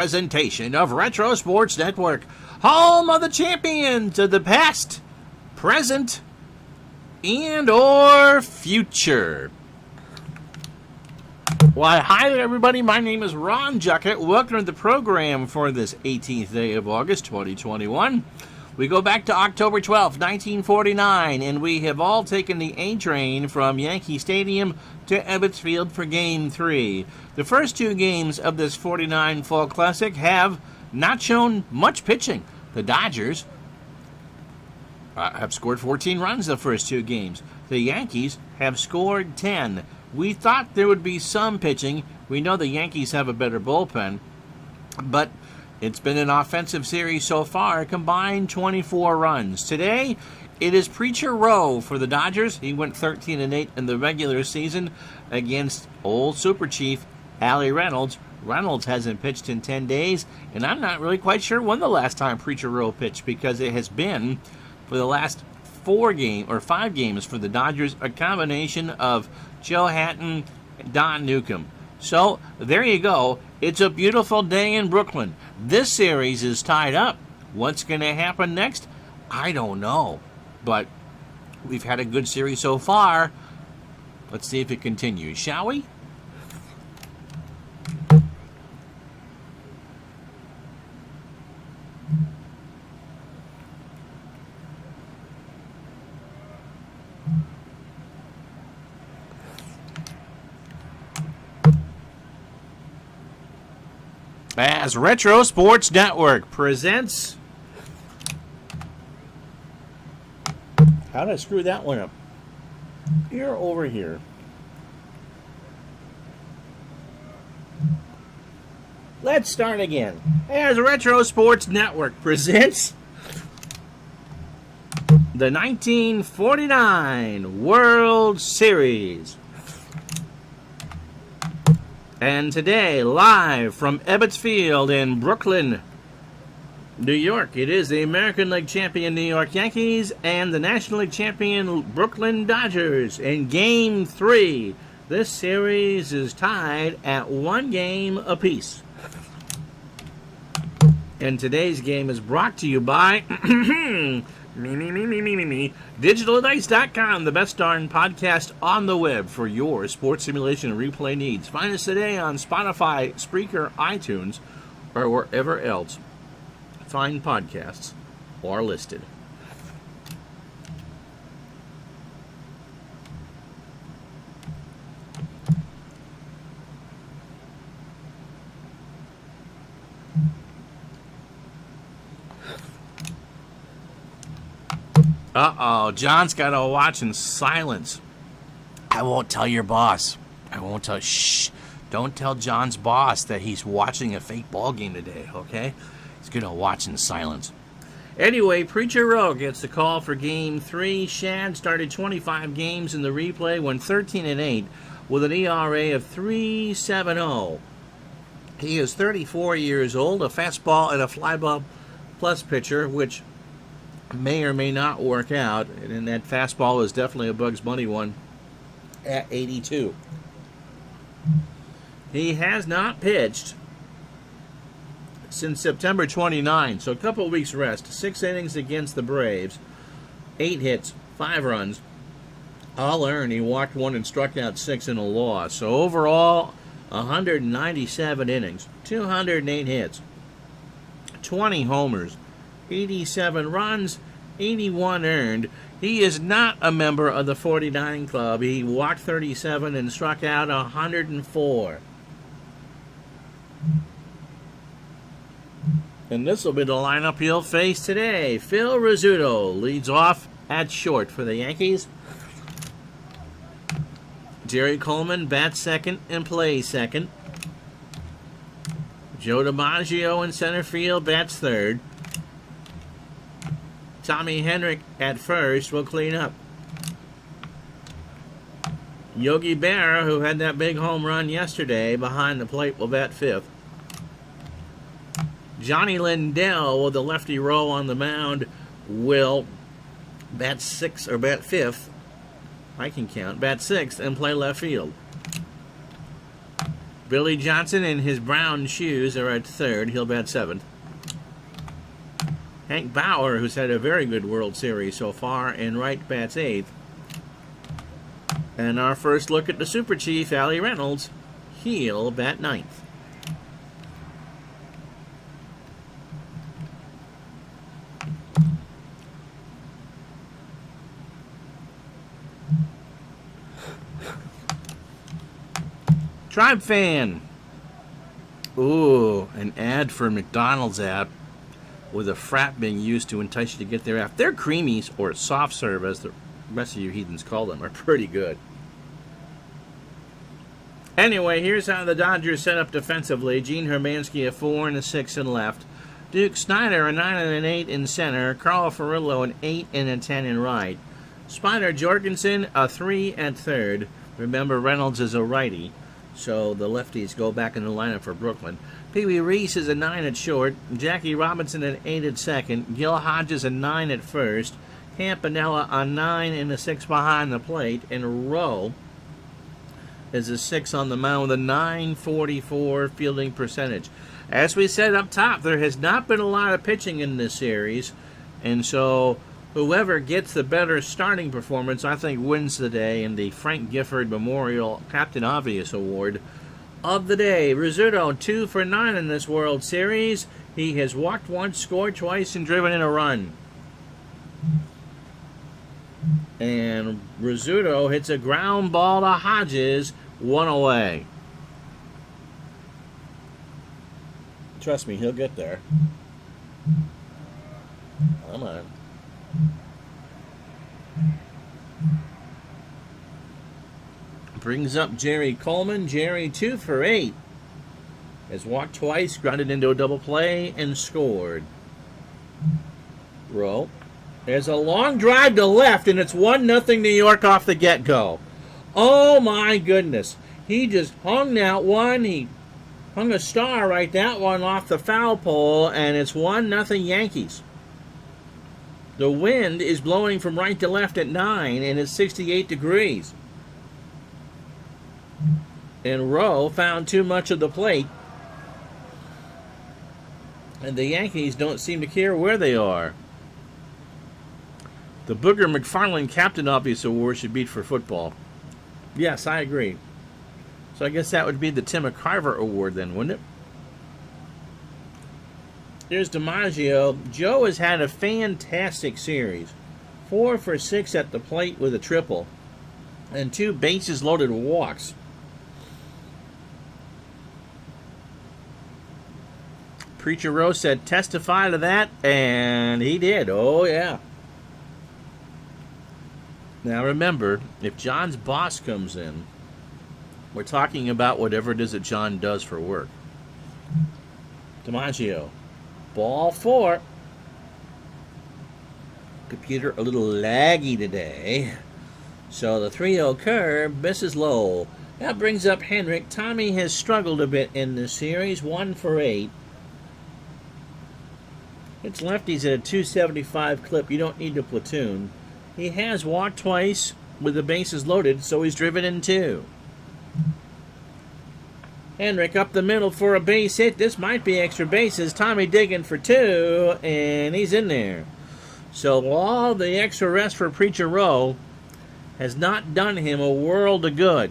Presentation of Retro Sports Network, home of the champions of the past, present, and or future. Why, hi there, everybody. My name is Ron Juckett. Welcome to the program for this 18th day of August, 2021. We go back to October 12th, 1949, and we have all taken the A train from Yankee Stadium to Ebbets Field for Game 3. The first two games of this 49 Fall Classic have not shown much pitching. The Dodgers have scored 14 runs the first two games. The Yankees have scored 10. We thought there would be some pitching. We know the Yankees have a better bullpen, but it's been an offensive series so far, combined 24 runs. Today, it is Preacher Rowe for the Dodgers. He went 13-8 in the regular season against old Super Chief Allie Reynolds. Reynolds hasn't pitched in 10 days, and I'm not really quite sure when the last time Preacher Rowe pitched, because it has been, for the last 5 games for the Dodgers, a combination of Joe Hatton and Don Newcomb. So, there you go. It's a beautiful day in Brooklyn. This series is tied up. What's going to happen next? I don't know. But we've had a good series so far. Let's see if it continues, shall we? As Retro Sports Network presents... How did I screw that one up? You're over here. Let's start again. As Retro Sports Network presents the 1949 World Series. And today, live from Ebbets Field in Brooklyn, New York, it is the American League champion New York Yankees and the National League champion Brooklyn Dodgers in Game 3. This series is tied at 1 game apiece. And today's game is brought to you by DigitalDice.com, the best darn podcast on the web for your sports simulation and replay needs. Find us today on Spotify, Spreaker, iTunes, or wherever else fine podcasts are listed. Uh-oh, John's got to watch in silence. I won't tell your boss. Shh. Don't tell John's boss that he's watching a fake ball game today, okay? He's going to watch in silence. Anyway, Preacher Rowe gets the call for Game 3. Shad started 25 games in the replay, went 13-8 with an ERA of 3.70. He is 34 years old, a fastball and a flyball plus pitcher, which may or may not work out. And that fastball is definitely a Bugs Bunny one at 82. He has not pitched since September 29, so a couple of weeks rest. 6 innings against the Braves, 8 hits, 5 runs, all earned. He walked 1 and struck out 6 in a loss. So overall, 197 innings, 208 hits, 20 homers, 87 runs, 81 earned. He is not a member of the 49 Club. He walked 37 and struck out 104. And this will be the lineup he'll face today. Phil Rizzuto leads off at short for the Yankees. Jerry Coleman bats second and plays second. Joe DiMaggio in center field bats third. Tommy Hendrick at first will clean up. Yogi Berra, who had that big home run yesterday behind the plate, will bat fifth. Johnny Lindell with the lefty row on the mound will bat fifth. I can count. Bat sixth and play left field. Billy Johnson in his brown shoes are at third. He'll bat seventh. Hank Bauer, who's had a very good World Series so far, in right, bats eighth. And our first look at the Super Chief, Allie Reynolds, he'll bat ninth. Tribe Fan. Ooh, an ad for McDonald's app with a frap being used to entice you to get their app. Their creamies, or soft serve as the rest of you heathens call them, are pretty good. Anyway, here's how the Dodgers set up defensively. Gene Hermansky a 4 and a 6 in left. Duke Snyder a 9 and an 8 in center. Carl Furillo an 8 and a 10 in right. Spider Jorgensen a 3 at third. Remember, Reynolds is a righty, so the lefties go back in the lineup for Brooklyn. Pee Wee Reese is a 9 at short. Jackie Robinson an 8 at second. Gil Hodges a 9 at first. Campanella a 9 and a 6 behind the plate. And Rowe is a 6 on the mound with a .944 fielding percentage. As we said up top, there has not been a lot of pitching in this series, and so whoever gets the better starting performance, I think, wins the day in the Frank Gifford Memorial Captain Obvious Award of the day. Rizzuto 2 for 9 in this World Series. He has walked once, scored twice, and driven in a run. And Rizzuto hits a ground ball to Hodges, 1 away. Trust me, he'll get there. Come on. Brings up Jerry Coleman. Jerry 2 for 8. Has walked twice, grounded into a double play, and scored. Rowe. There's a long drive to left, and it's 1-0 New York off the get-go. Oh, my goodness. He just hung that one. He hung a star right that one off the foul pole, and it's 1-0 Yankees. The wind is blowing from right to left at 9, and it's 68 degrees. And Rowe found too much of the plate, and the Yankees don't seem to care where they are. The Booger McFarland Captain Obvious Award should be for football. Yes, I agree. So I guess that would be the Tim McCarver Award then, wouldn't it? Here's DiMaggio. Joe has had a fantastic series. 4 for 6 at the plate with a triple, and 2 bases loaded walks. Preacher Rose said testify to that, and he did. Oh, yeah. Now remember, if John's boss comes in, we're talking about whatever it is that John does for work. DiMaggio. Ball 4. Computer a little laggy today. So the 3-0 curve misses low. That brings up Hendrick. Tommy has struggled a bit in this series. 1 for 8. It's lefties at a 275 clip. You don't need to platoon. He has walked twice with the bases loaded, so he's driven in 2. Hendrick up the middle for a base hit. This might be extra bases. Tommy digging for 2, and he's in there. So all the extra rest for Preacher Rowe has not done him a world of good.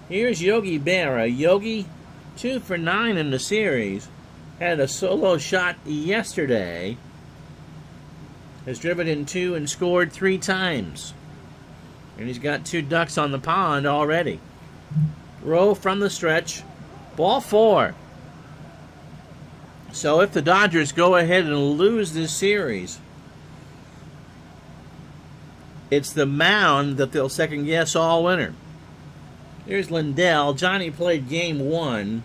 Here's Yogi Berra. Yogi, 2 for 9 in the series. Had a solo shot yesterday. Has driven in 2 and scored 3 times. And he's got 2 ducks on the pond already. Rowe from the stretch. Ball 4. So if the Dodgers go ahead and lose this series, it's the mound that they'll second guess all winter. Here's Lindell. Johnny played game 1.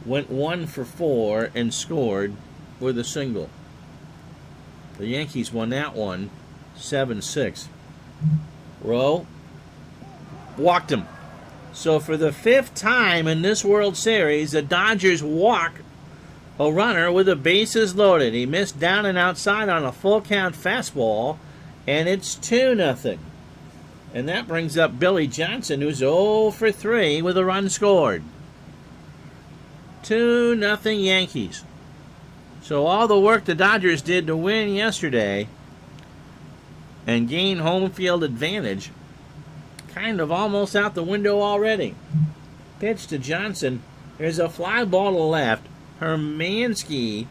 Went 1 for 4 and scored with a single. The Yankees won that one 7-6. Rowe walked him. So for the 5th time in this World Series, the Dodgers walk a runner with the bases loaded. He missed down and outside on a full count fastball, and it's 2-0. And that brings up Billy Johnson, who's 0 for 3 with a run scored. 2-0 Yankees. So all the work the Dodgers did to win yesterday and gain home field advantage, kind of almost out the window already. Pitch to Johnson. There's a fly ball to left. Hermansky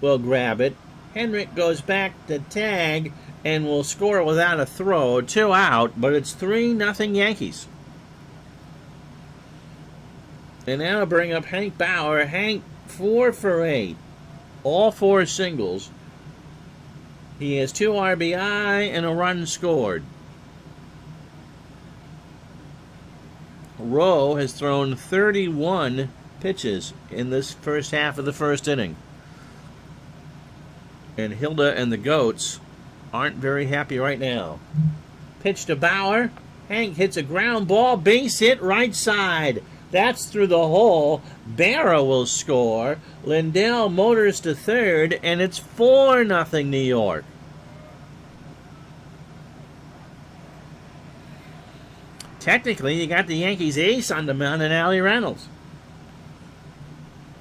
will grab it. Hendrick goes back to tag and will score without a throw. 2 out, but it's 3-0 Yankees. And that'll bring up Hank Bauer. Hank, 4 for 8. All 4 singles. He has 2 RBI and a run scored. Rowe has thrown 31 pitches in this first half of the first inning. And Hilda and the Goats aren't very happy right now. Pitch to Bauer. Hank hits a ground ball, base hit right side. That's through the hole. Berra will score. Lindell motors to third, and it's 4-0 New York. Technically, you got the Yankees ace on the mound in Allie Reynolds,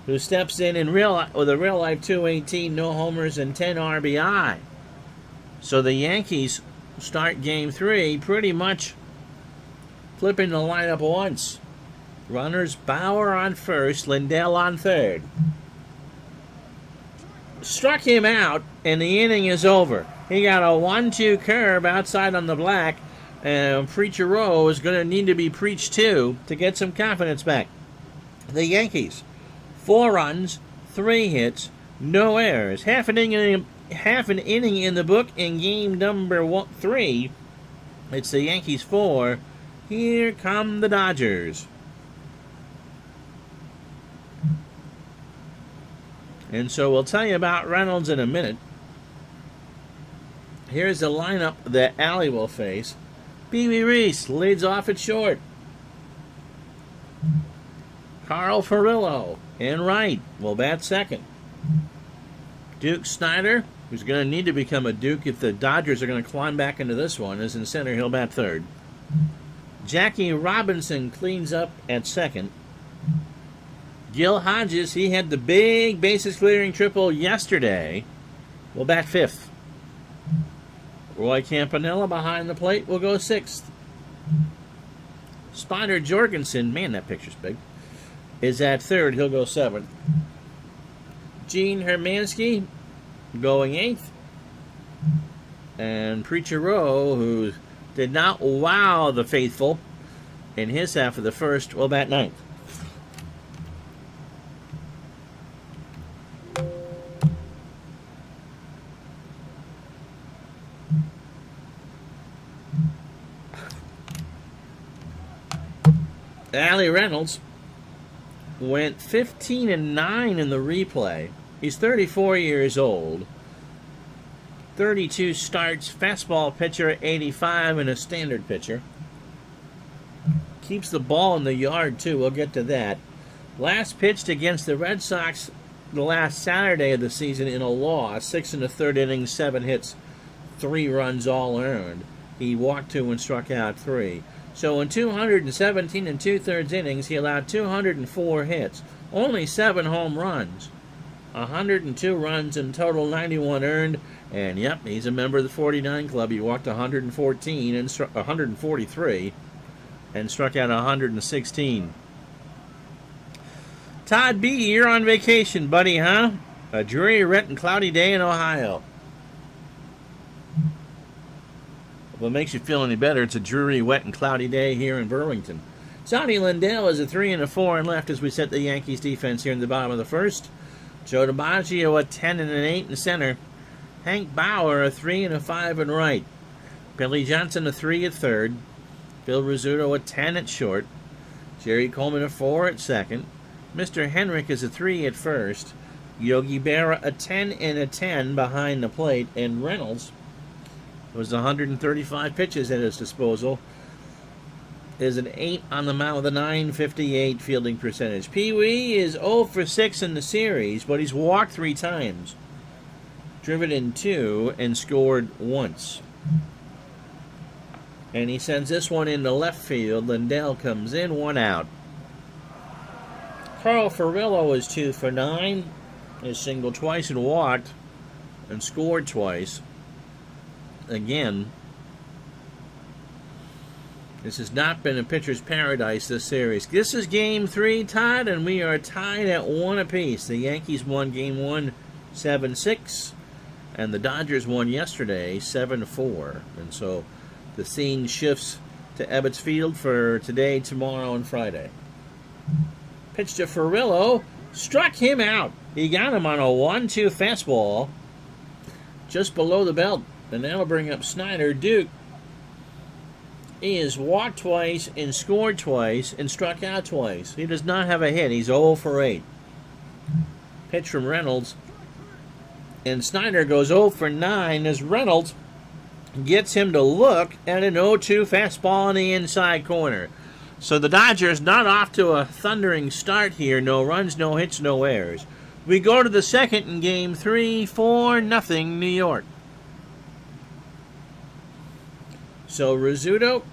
who steps in with a real-life 218, no homers, and 10 RBI. So the Yankees start Game 3 pretty much flipping the lineup once. Runners Bauer on first, Lindell on third. Struck him out, and the inning is over. He got a 1-2 curve outside on the black, and Preacher Rowe is going to need to be preached to get some confidence back. The Yankees, 4 runs, 3 hits, no errors. Half an inning in the book in game number 3. It's the Yankees 4. Here come the Dodgers. And so we'll tell you about Reynolds in a minute. Here's the lineup that Allie will face. Pee Wee Reese leads off at short. Carl Furillo in right will bat second. Duke Snyder, who's going to need to become a Duke if the Dodgers are going to climb back into this one, is in center. He'll bat third. Jackie Robinson cleans up at second. Gil Hodges, he had the big bases-clearing triple yesterday, will bat fifth. Roy Campanella behind the plate will go sixth. Spider Jorgensen, man, that picture's big, is at third. He'll go seventh. Gene Hermansky going eighth. And Preacher Rowe, who did not wow the faithful in his half of the first, will bat ninth. Allie Reynolds went 15-9 in the replay. He's 34 years old. 32 starts, fastball pitcher, 85, and a standard pitcher. Keeps the ball in the yard, too. We'll get to that. Last pitched against the Red Sox the last Saturday of the season in a loss. 6 1/3 innings, 7 hits, 3 runs all earned. He walked 2 and struck out 3. So in 217 2/3 innings, he allowed 204 hits, only 7 home runs, 102 runs in total, 91 earned, and yep, he's a member of the 49 club. He walked 114 and 143 and struck out 116. Todd B., you're on vacation, buddy, huh? A dreary, wet, and cloudy day in Ohio. What makes you feel any better, it's a dreary, wet, and cloudy day here in Burlington. Sonny Lindell is a 3 and a 4 and left as we set the Yankees defense here in the bottom of the first. Joe DiMaggio a 10 and an 8 in center. Hank Bauer a 3 and a 5 in right. Billy Johnson a 3 at third. Phil Rizzuto a 10 at short. Jerry Coleman a 4 at second. Mr. Hendrick is a 3 at first. Yogi Berra a 10 and a 10 behind the plate. And Reynolds was 135 pitches at his disposal. Is an 8 on the mound with a .958 fielding percentage. Pee Wee is 0 for 6 in the series, but he's walked 3 times, driven in 2, and scored once. And he sends this one into left field. Lindell comes in, 1 out. Carl Furillo is 2 for 9. He singled twice and walked and scored twice. Again, this has not been a pitcher's paradise this series. This is game 3, Todd, and we are tied at 1 apiece. The Yankees won game 1 7-6, and the Dodgers won yesterday 7-4. And so the scene shifts to Ebbets Field for today, tomorrow, and Friday. Pitch to Furillo, struck him out. He got him on a 1-2 fastball just below the belt. And that'll bring up Snyder. Duke, he has walked twice and scored twice and struck out twice. He does not have a hit. He's 0 for 8. Pitch from Reynolds. And Snyder goes 0 for 9 as Reynolds gets him to look at an 0-2 fastball in the inside corner. So the Dodgers not off to a thundering start here. No runs, no hits, no errors. We go to the second in game 3, 4-0 New York. So Rizzuto,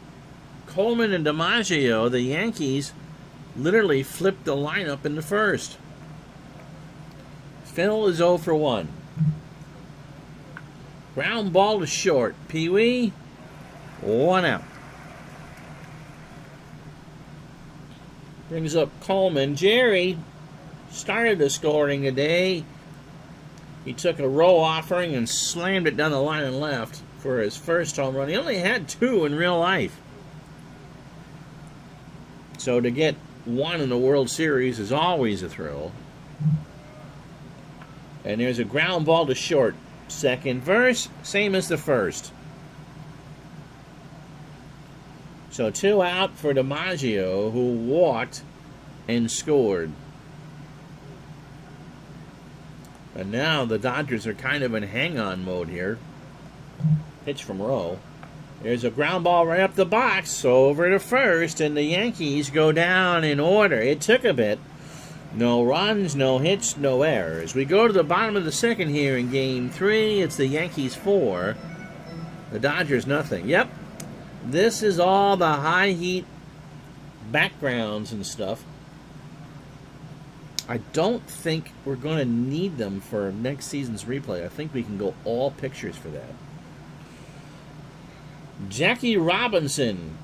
Coleman, and DiMaggio, the Yankees literally flipped the lineup in the first. Phil is 0 for 1. Ground ball to short. Pee Wee, 1 out. Brings up Coleman. Jerry started the scoring today. He took a row offering and slammed it down the line and left for his first home run. He only had 2 in real life. So to get 1 in the World Series is always a thrill. And there's a ground ball to short. Second verse, same as the first. So 2 out for DiMaggio, who walked and scored. And now the Dodgers are kind of in hang-on mode here. Pitch from Rowe. There's a ground ball right up the box, over to first, and the Yankees go down in order. It took a bit. No runs, no hits, no errors. We go to the bottom of the second here in game 3. It's the Yankees 4. The Dodgers nothing. Yep. This is all the high heat backgrounds and stuff. I don't think we're going to need them for next season's replay. I think we can go all pictures for that. Jackie Robinson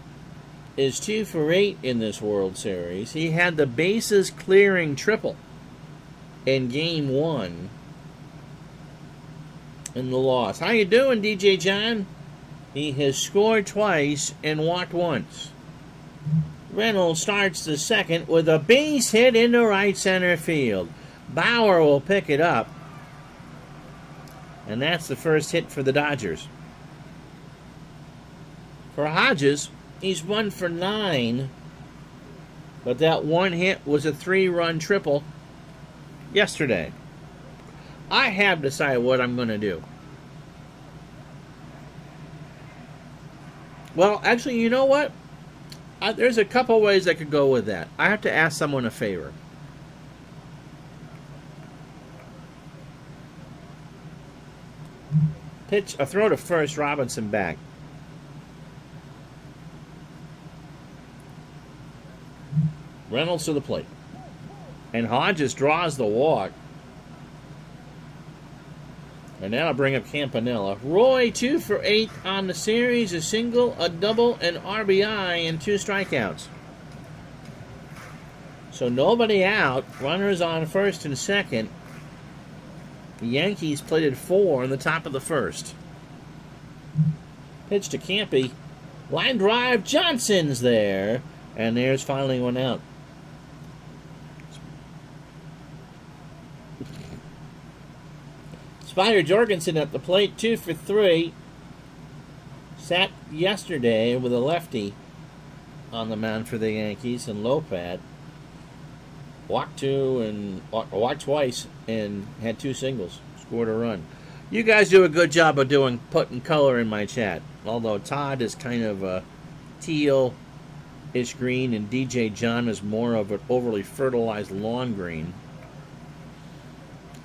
is 2 for 8 in this World Series. He had the bases clearing triple in game 1 in the loss. How you doing, DJ John? He has scored twice and walked once. Reynolds starts the second with a base hit into right center field. Bauer will pick it up. And that's the first hit for the Dodgers. For Hodges, he's 1 for 9. But that one hit was a 3-run triple yesterday. I have decided what I'm going to do. Well, actually, you know what? There's a couple ways I could go with that. I have to ask someone a favor. Pitch, a throw to first, Robinson back. Reynolds to the plate. And Hodges draws the walk. And that'll bring up Campanella. Roy, 2 for 8 on the series. A single, a double, an RBI, and 2 strikeouts. So nobody out. Runners on first and second. The Yankees plated 4 in the top of the first. Pitch to Campy. Line drive. Johnson's there. And there's finally one out. Spider Jorgensen at the plate, 2 for 3. Sat yesterday with a lefty on the mound for the Yankees, and Lopat walked twice and had 2 singles, scored a run. You guys do a good job of putting color in my chat. Although Todd is kind of a teal-ish green, and DJ John is more of an overly fertilized lawn green.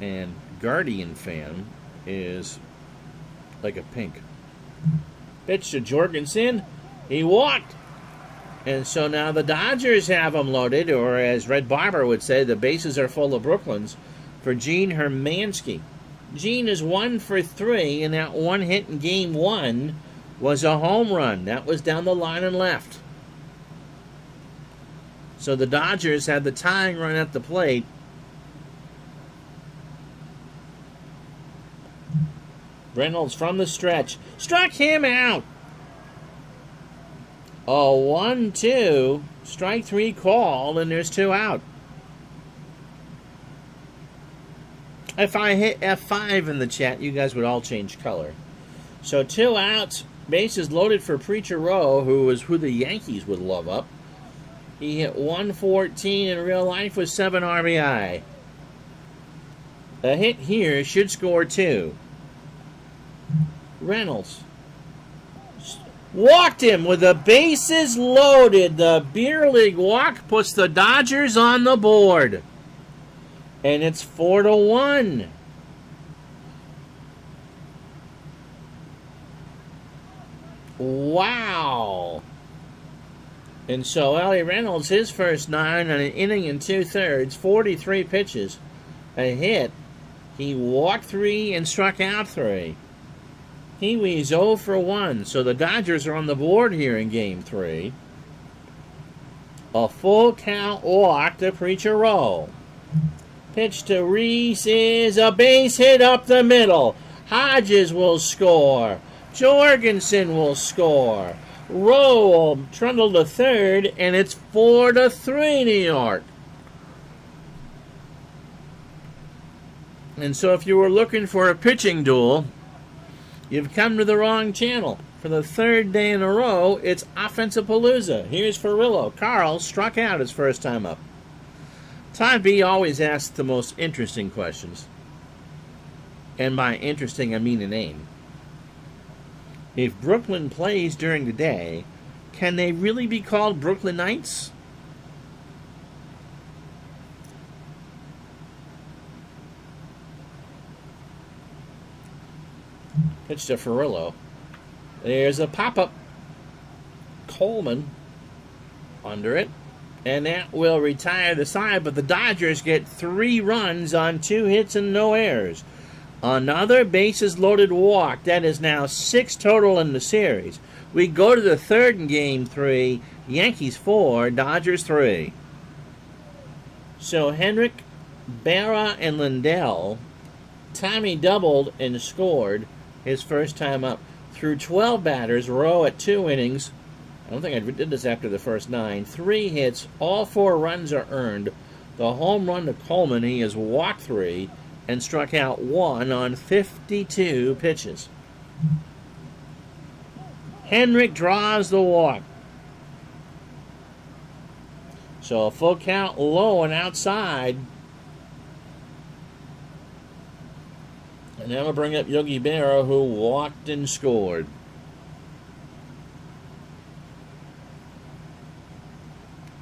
And Guardian fan is like a pink. Pitch to Jorgensen. He walked. And so now the Dodgers have him loaded, or as Red Barber would say, the bases are full of Brooklyns, for Gene Hermansky. Gene is 1 for 3, and that one hit in game 1 was a home run. That was down the line and left. So the Dodgers had the tying run at the plate. Reynolds from the stretch. Struck him out. A 1-2. Strike 3 called, and there's 2 out. If I hit F5 in the chat, you guys would all change color. So 2 outs. Bases loaded for Preacher Rowe, who the Yankees would love up. He hit 114 in real life with 7 RBI. A hit here should score 2. Reynolds walked him with the bases loaded. The beer league walk puts the Dodgers on the board. And it's 4-1. Wow. And so Allie Reynolds, his first 9 on an inning and 2/3, 43 pitches, a hit. He walked 3 and struck out 3. Pee-wee's 0 for 1, so the Dodgers are on the board here in Game 3. A full count walk to Preacher Rowe. Pitch to Reese is a base hit up the middle. Hodges will score. Jorgensen will score. Rowe will trundle to third, and it's 4-3 New York. And so if you were looking for a pitching duel, you've come to the wrong channel. For the 3rd day in a row, it's Offensive Palooza. Here's Ferrillo. Carl struck out his first time up. Todd B always asks the most interesting questions. And by interesting, I mean a name. If Brooklyn plays during the day, can they really be called Brooklynites? Pitch to Ferrillo. There's a pop-up. Coleman under it. And that will retire the side, but the Dodgers get 3 runs on 2 hits and no errors. Another bases-loaded walk. That is now 6 total in the series. We go to the 3rd in Game 3. Yankees 4, Dodgers 3. So Hendrick, Berra, and Lindell. Tommy doubled and scored his first time up. Through 12 batters, Rowe at 2 innings. I don't think I did this after the first 9. 3 hits, all 4 runs are earned. The home run to Coleman, he has walked 3 and struck out 1 on 52 pitches. Hendrick draws the walk. So a full count low and outside. And that'll bring up Yogi Berra, who walked and scored.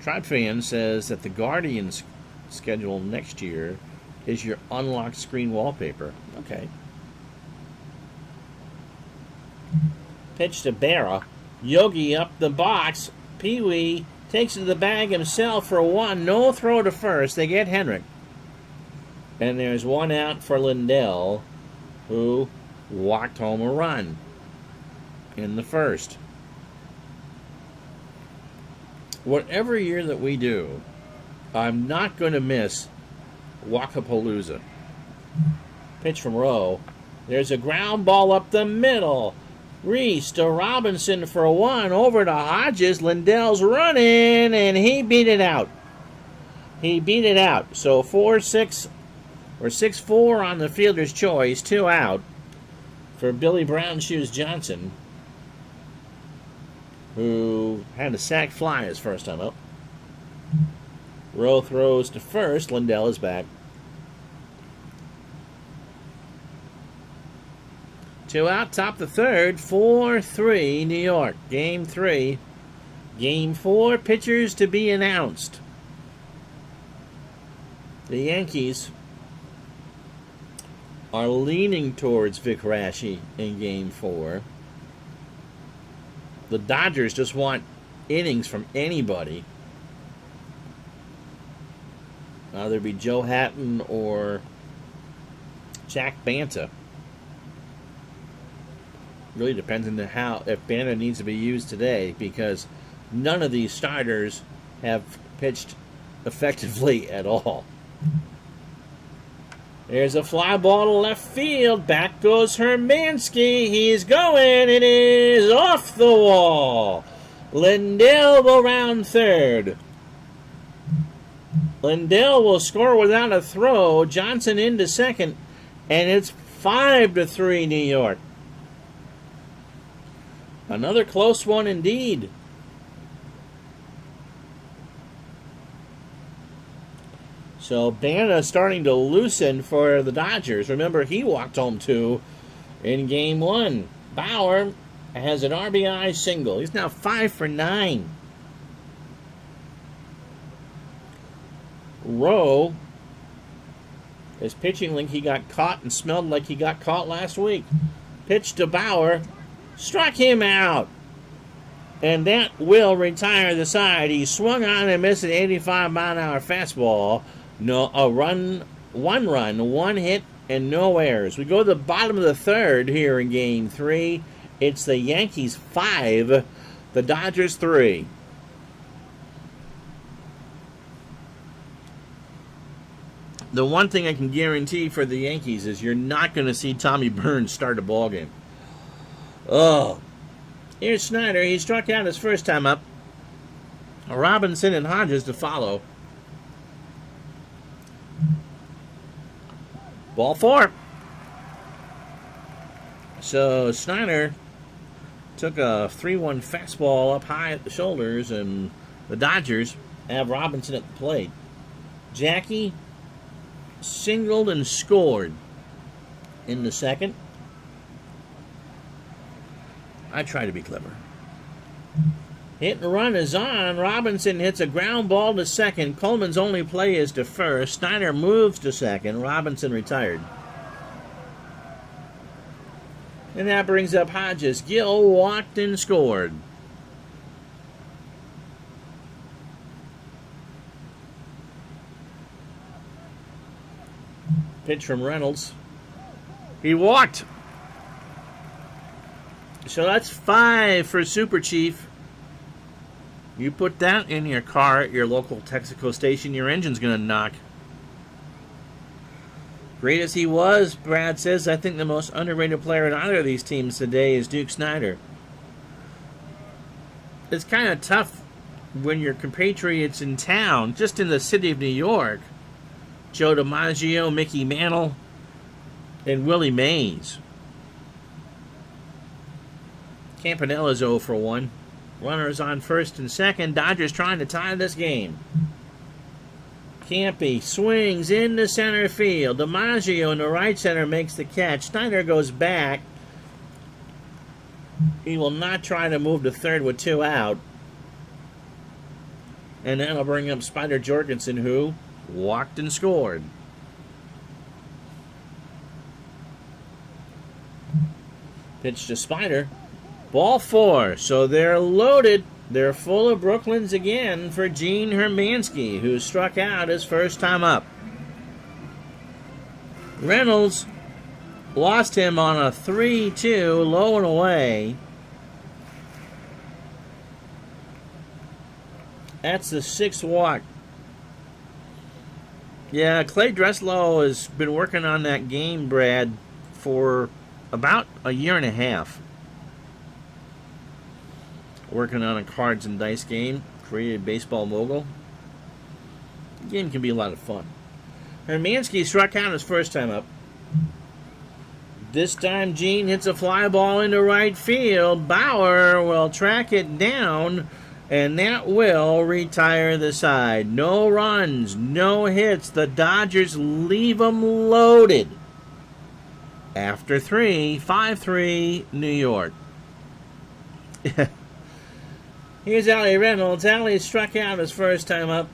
Tribe Fan says that the Guardians schedule next year is your unlocked screen wallpaper. Okay. Pitch to Berra. Yogi up the box. Pee-wee takes it to the bag himself for 1. No throw to first. They get Hendrick. And there's 1 out for Lindell, who walked home a run in the first. Whatever year that we do, I'm not going to miss Walkapalooza. Pitch from Rowe. There's a ground ball up the middle. Reese to Robinson for 1. Over to Hodges. Lindell's running, and he beat it out. He beat it out. So 4-6 or 6-4 on the fielder's choice. 2 out for Billy Brown Shoes Johnson, who had a sac fly his first time up. Rowe throws to first. Lindell is back. 2 out, top the 3rd. 4-3 New York. Game 3. Game 4, pitchers to be announced. The Yankees are leaning towards Vic Raschi in Game 4. The Dodgers just want innings from anybody. Either it be Joe Hatton or Jack Banta. Really depends on if Banta needs to be used today, because none of these starters have pitched effectively at all. There's a fly ball to left field. Back goes Hermansky. He's going. It is off the wall. Lindell will round third. Lindell will score without a throw. Johnson into second. And it's 5-3 New York. Another close one indeed. So Banta starting to loosen for the Dodgers. Remember, he walked home too in game one. Bauer has an RBI single. He's now 5 for 9. Rowe is pitching like he got caught and smelled like he got caught last week. Pitch to Bauer. Struck him out. And that will retire the side. He swung on and missed an 85-mile-an-hour fastball. One hit, and no errors. We go to the bottom of the third here in Game 3. It's the Yankees 5, the Dodgers 3. The one thing I can guarantee for the Yankees is you're not going to see Tommy Burns start a ballgame. Oh. Here's Snyder. He struck out his first time up. Robinson and Hodges to follow. Ball 4. So Snyder took a 3-1 fastball up high at the shoulders, and the Dodgers have Robinson at the plate. Jackie singled and scored in the second. I try to be clever. Hit and run is on. Robinson hits a ground ball to second. Coleman's only play is to first. Snyder moves to second. Robinson retired. And that brings up Hodges. Gill walked and scored. Pitch from Reynolds. He walked. So that's 5 for Super Chief. You put that in your car at your local Texaco station, your engine's going to knock. Great as he was, Brad says, I think the most underrated player in either of these teams today is Duke Snyder. It's kind of tough when your compatriots in town, just in the city of New York, Joe DiMaggio, Mickey Mantle, and Willie Mays. Campanella's 0 for 1. Runners on first and second. Dodgers trying to tie this game. Campy swings into center field. DiMaggio in the right center makes the catch. Snyder goes back. He will not try to move to third with 2 out. And that'll bring up Spider Jorgensen, who walked and scored. Pitch to Spider. Ball 4. So they're loaded. They're full of Brooklyns again for Gene Hermansky, who struck out his first time up. Reynolds lost him on a 3-2, low and away. That's the 6th walk. Yeah, Clay Dresslow has been working on that game, Brad, for about a year and a half. Working on a cards and dice game, created Baseball Mogul. The game can be a lot of fun. Hermansky struck out his first time up. This time Gene hits a fly ball into right field. Bauer will track it down, and that will retire the side. No runs, no hits. The Dodgers leave them loaded. After 3, 5-3, New York. Here's Allie Reynolds. Allie struck out his first time up.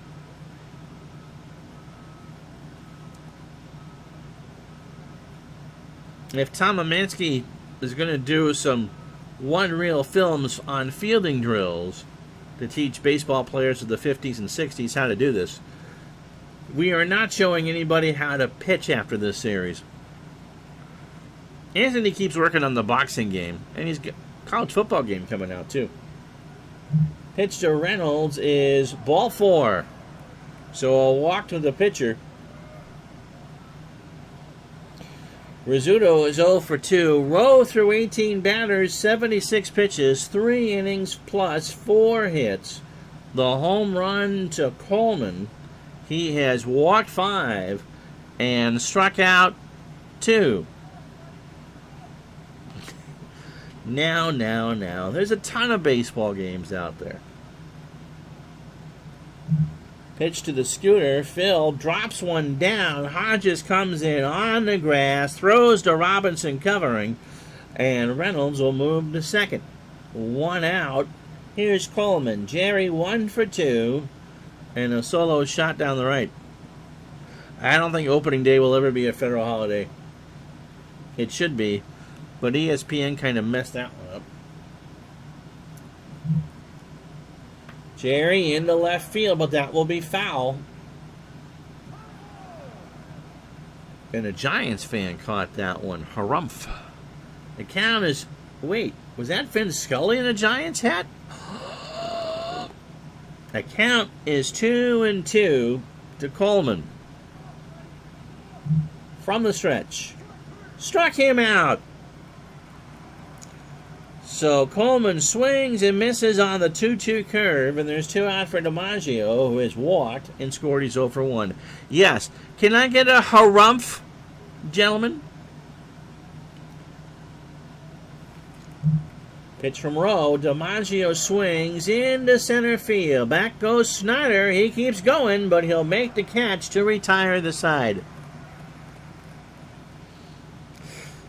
If Tom Hermansky is going to do some one-reel films on fielding drills to teach baseball players of the 50s and 60s how to do this. We are not showing anybody how to pitch after this series. Anthony keeps working on the boxing game, and he's got a college football game coming out too. Pitch to Reynolds is ball 4. So a walk to the pitcher. Rizzuto is 0 for 2. Rowe threw 18 batters, 76 pitches, 3 innings plus 4 hits. The home run to Coleman. He has walked 5 and struck out 2. Now. There's a ton of baseball games out there. Pitch to the Scooter. Phil drops one down. Hodges comes in on the grass, throws to Robinson covering, and Reynolds will move to second. 1 out. Here's Coleman. Jerry 1 for 2, and a solo shot down the right. I don't think opening day will ever be a federal holiday. It should be, but ESPN kind of messed that one up. Jerry into left field, but that will be foul. And a Giants fan caught that one. Harumph. The count is... Wait, was that Vin Scully in a Giants hat? The count is 2-2 to Coleman. From the stretch. Struck him out. So Coleman swings and misses on the 2-2 curve, and there's 2 out for DiMaggio, who has walked and scored. He's 0 for 1. Yes. Can I get a harumph, gentlemen? Pitch from Rowe. DiMaggio swings into center field. Back goes Snyder. He keeps going, but he'll make the catch to retire the side.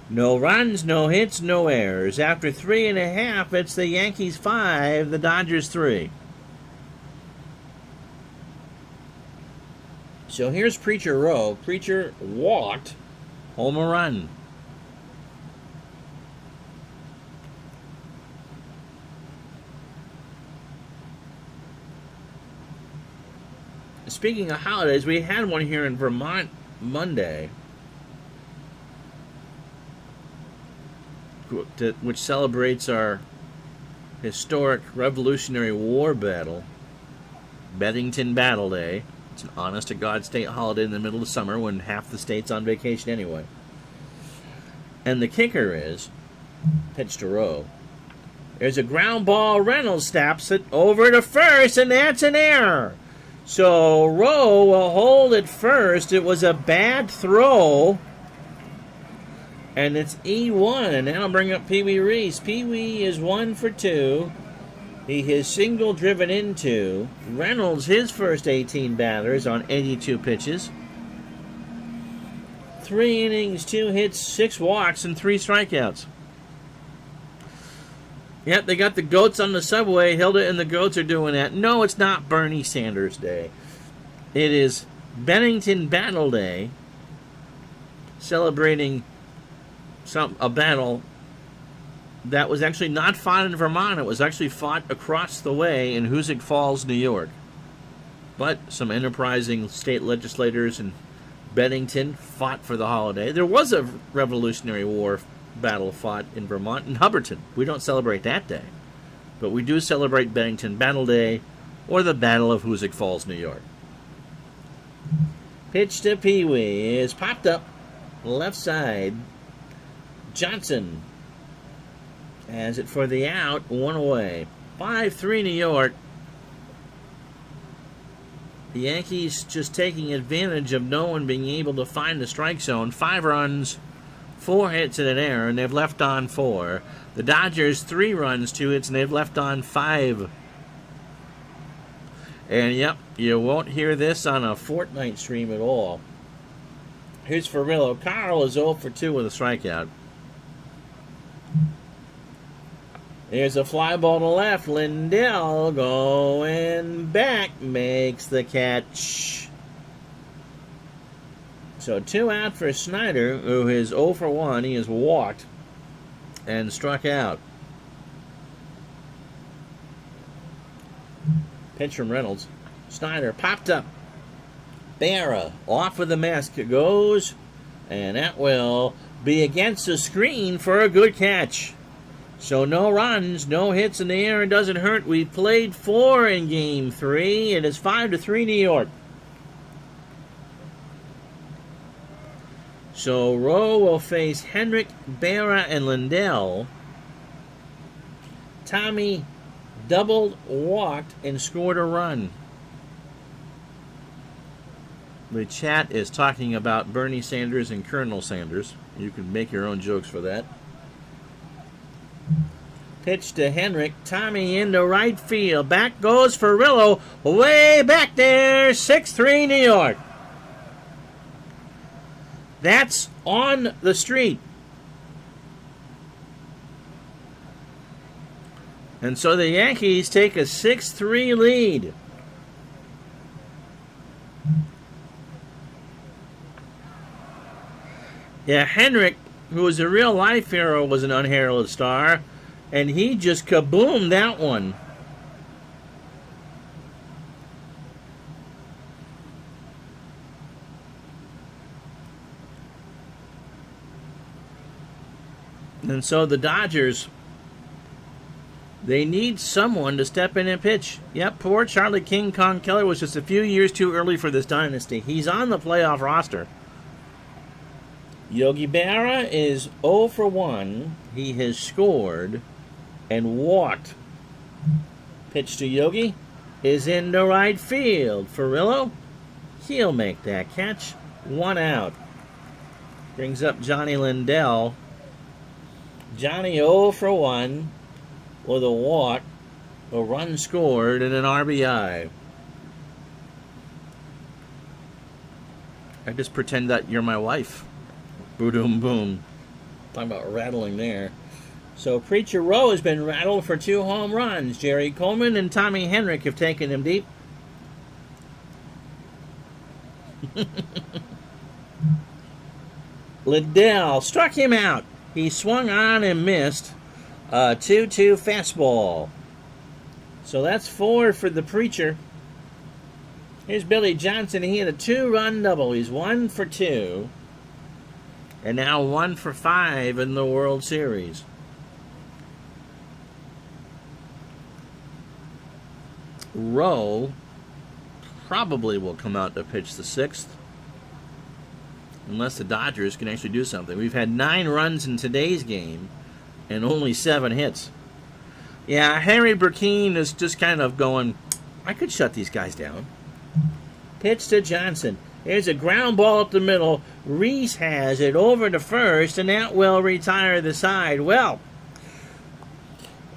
No runs, no hits, no errors. After 3.5, it's the Yankees 5, the Dodgers 3. So here's Preacher Rowe. Preacher walked, home a run. Speaking of holidays, we had one here in Vermont Monday, which celebrates our historic Revolutionary War battle, Bennington Battle Day. It's an honest-to-God state holiday in the middle of summer when half the state's on vacation anyway. And the kicker is, pitch to Rowe. There's a ground ball. Reynolds snaps it over to first, and that's an error. So Rowe will hold it first. It was a bad throw. And it's E1, and that'll bring up Pee Wee Reese. Pee Wee is 1 for 2. He has single driven into. Reynolds, his first 18 batters on 82 pitches. 3 innings, 2 hits, 6 walks, and 3 strikeouts. Yep, they got the goats on the subway. Hilda and the goats are doing that. No, it's not Bernie Sanders Day. It is Bennington Battle Day, celebrating a battle that was actually not fought in Vermont. It was actually fought across the way in Hoosick Falls, New York. But some enterprising state legislators in Bennington fought for the holiday. There was a Revolutionary War battle fought in Vermont in Hubbardton. We don't celebrate that day, but we do celebrate Bennington Battle Day, or the Battle of Hoosick Falls, New York. Pitch to Pee Wee is popped up left side. Johnson has it for the out, 1 away. 5-3 New York. The Yankees just taking advantage of no one being able to find the strike zone. 5 runs, 4 hits and an error, and they've left on 4. The Dodgers, 3 runs, 2 hits, and they've left on 5. And yep, you won't hear this on a Fortnite stream at all. Here's Farillo. Carl is 0 for 2 with a strikeout. There's a fly ball to left. Lindell going back, makes the catch. So 2 out for Snyder, who is 0 for 1. He has walked and struck out. Pitch from Reynolds. Snyder popped up. Berra off with the mask it goes. And that will be against the screen for a good catch. So no runs, no hits in the air. It doesn't hurt. We've played 4 in Game 3. It is 5-3 New York. So Rowe will face Hendrick, Berra, and Lindell. Tommy doubled, walked, and scored a run. The chat is talking about Bernie Sanders and Colonel Sanders. You can make your own jokes for that. Pitch to Hendrick. Tommy into right field. Back goes Ferrillo. Way back there. 6-3 New York. That's on the street. And so the Yankees take a 6-3 lead. Yeah, Hendrick, who was a real-life hero, was an unheralded star, and he just kaboomed that one. And so the Dodgers, they need someone to step in and pitch. Yep, poor Charlie King Kong Keller was just a few years too early for this dynasty. He's on the playoff roster. Yogi Berra is 0 for 1. He has scored and walked. Pitch to Yogi is in the right field. Ferrillo, he'll make that catch. 1 out. Brings up Johnny Lindell. Johnny 0 for 1 with a walk, a run scored, and an RBI. I just pretend that you're my wife. Boom, boom. Talking about rattling there. So Preacher Rowe has been rattled for 2 home runs. Jerry Coleman and Tommy Hendrick have taken him deep. Liddell struck him out. He swung on and missed a 2-2 fastball. So that's 4 for the Preacher. Here's Billy Johnson. He had a 2-run double. He's 1 for 2. And now 1 for 5 in the World Series. Rowe probably will come out to pitch the 6th. Unless the Dodgers can actually do something. We've had 9 runs in today's game and only 7 hits. Yeah, Harry Burkeen is just kind of going, I could shut these guys down. Pitch to Johnson. There's a ground ball up the middle. Reese has it over to first, and that will retire the side. Well,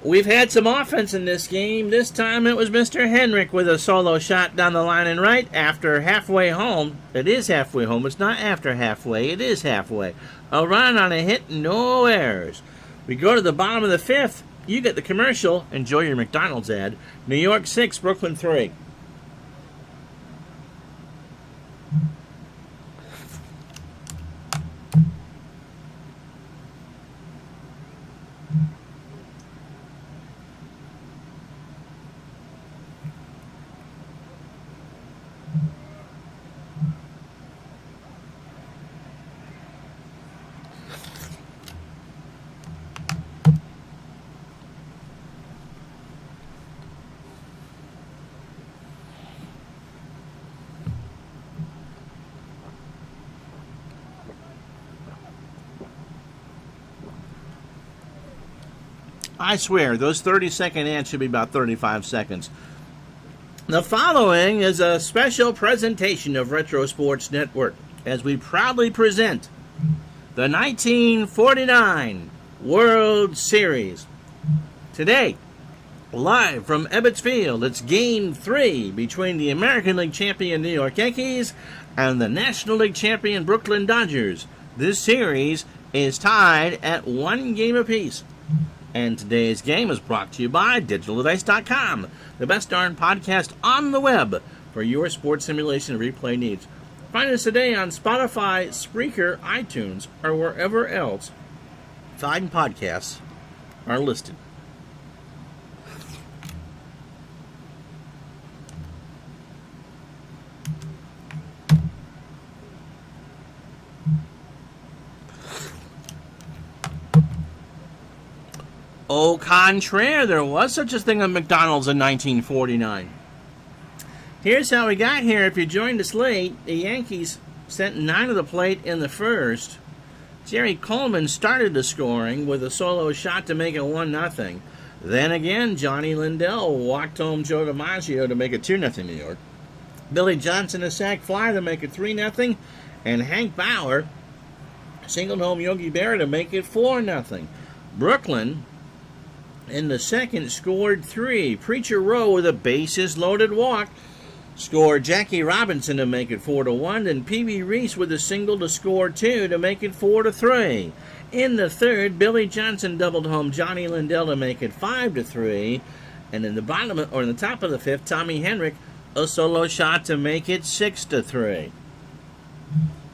we've had some offense in this game. This time it was Mr. Hendrick with a solo shot down the line and right after halfway home. It is halfway home. It's not after halfway. It is halfway. A run on a hit, no errors. We go to the bottom of the 5th. You get the commercial. Enjoy your McDonald's ad. New York 6, Brooklyn 3. I swear, those 30-second ads should be about 35 seconds. The following is a special presentation of Retro Sports Network as we proudly present the 1949 World Series. Today, live from Ebbets Field, it's Game 3 between the American League champion New York Yankees and the National League champion Brooklyn Dodgers. This series is tied at 1 game apiece. And today's game is brought to you by DigitalDice.com, the best darn podcast on the web for your sports simulation and replay needs. Find us today on Spotify, Spreaker, iTunes, or wherever else fine podcasts are listed. Au contraire, there was such a thing at McDonald's in 1949. Here's how we got here. If you joined us late, the Yankees sent 9 to the plate in the first. Jerry Coleman started the scoring with a solo shot to make it 1-0. Then again, Johnny Lindell walked home Joe DiMaggio to make it 2-0 New York. Billy Johnson a sac fly to make it 3-0. And Hank Bauer singled home Yogi Berra to make it 4-0. Brooklyn, in the second, scored 3. Preacher Rowe with a bases-loaded walk scored Jackie Robinson to make it 4-1, and Pee-wee Reese with a single to score 2 to make it 4-3. In the third, Billy Johnson doubled home Johnny Lindell to make it 5-3, and in the top of the fifth, Tommy Hendrick a solo shot to make it 6-3.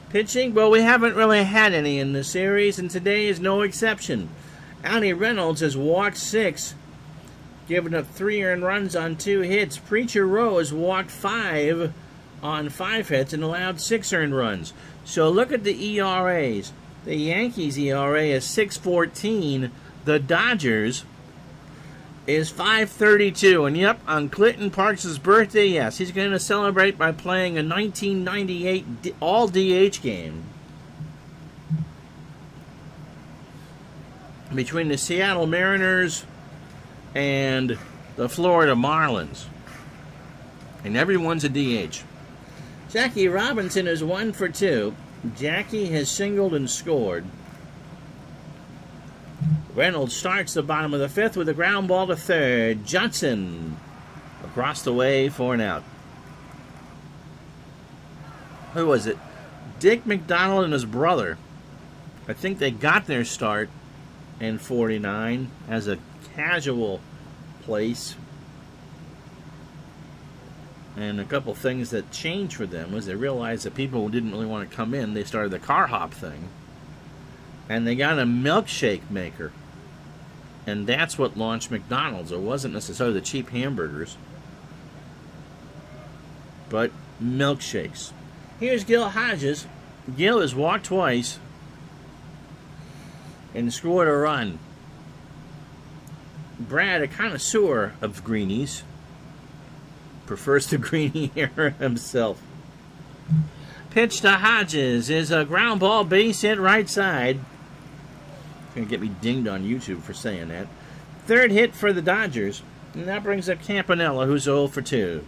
Pitching, well, we haven't really had any in the series, and today is no exception. Allie Reynolds has walked 6, giving up 3 earned runs on 2 hits. Preacher Rowe has walked 5 on 5 hits and allowed 6 earned runs. So look at the ERAs. The Yankees' ERA is 6.14. The Dodgers is 5.32. And yep, on Clinton Parks' birthday, yes, he's going to celebrate by playing a 1998 all-DH game between the Seattle Mariners and the Florida Marlins. And everyone's a DH. Jackie Robinson is 1 for 2. Jackie has singled and scored. Reynolds starts the bottom of the fifth with a ground ball to third. Johnson across the way for an out. Who was it? Dick McDonald and his brother. I think they got their start in 49 as a casual place. And a couple things that changed for them was they realized that people didn't really want to come in. They started the car hop thing. And they got a milkshake maker. And that's what launched McDonald's. It wasn't necessarily the cheap hamburgers, but milkshakes. Here's Gil Hodges. Gil has walked twice and scored a run. Brad, a connoisseur of greenies, prefers the greenie era himself. Pitch to Hodges is a ground ball, base hit right side. Going to get me dinged on YouTube for saying that. Third hit for the Dodgers, and that brings up Campanella, who's 0 for 2.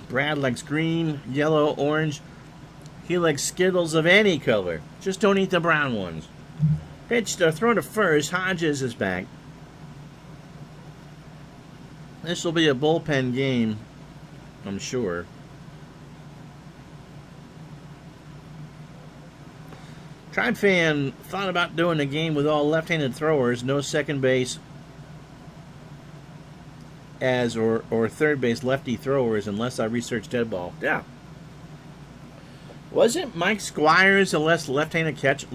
Brad likes green, yellow, orange. He likes Skittles of any color. Just don't eat the brown ones. Pitch to throw to first. Hodges is back. This will be a bullpen game, I'm sure. Tribe Fan thought about doing a game with all left-handed throwers, no second base or third base lefty throwers unless I research dead ball. Yeah. Wasn't Mike Squires the last left-handed catcher?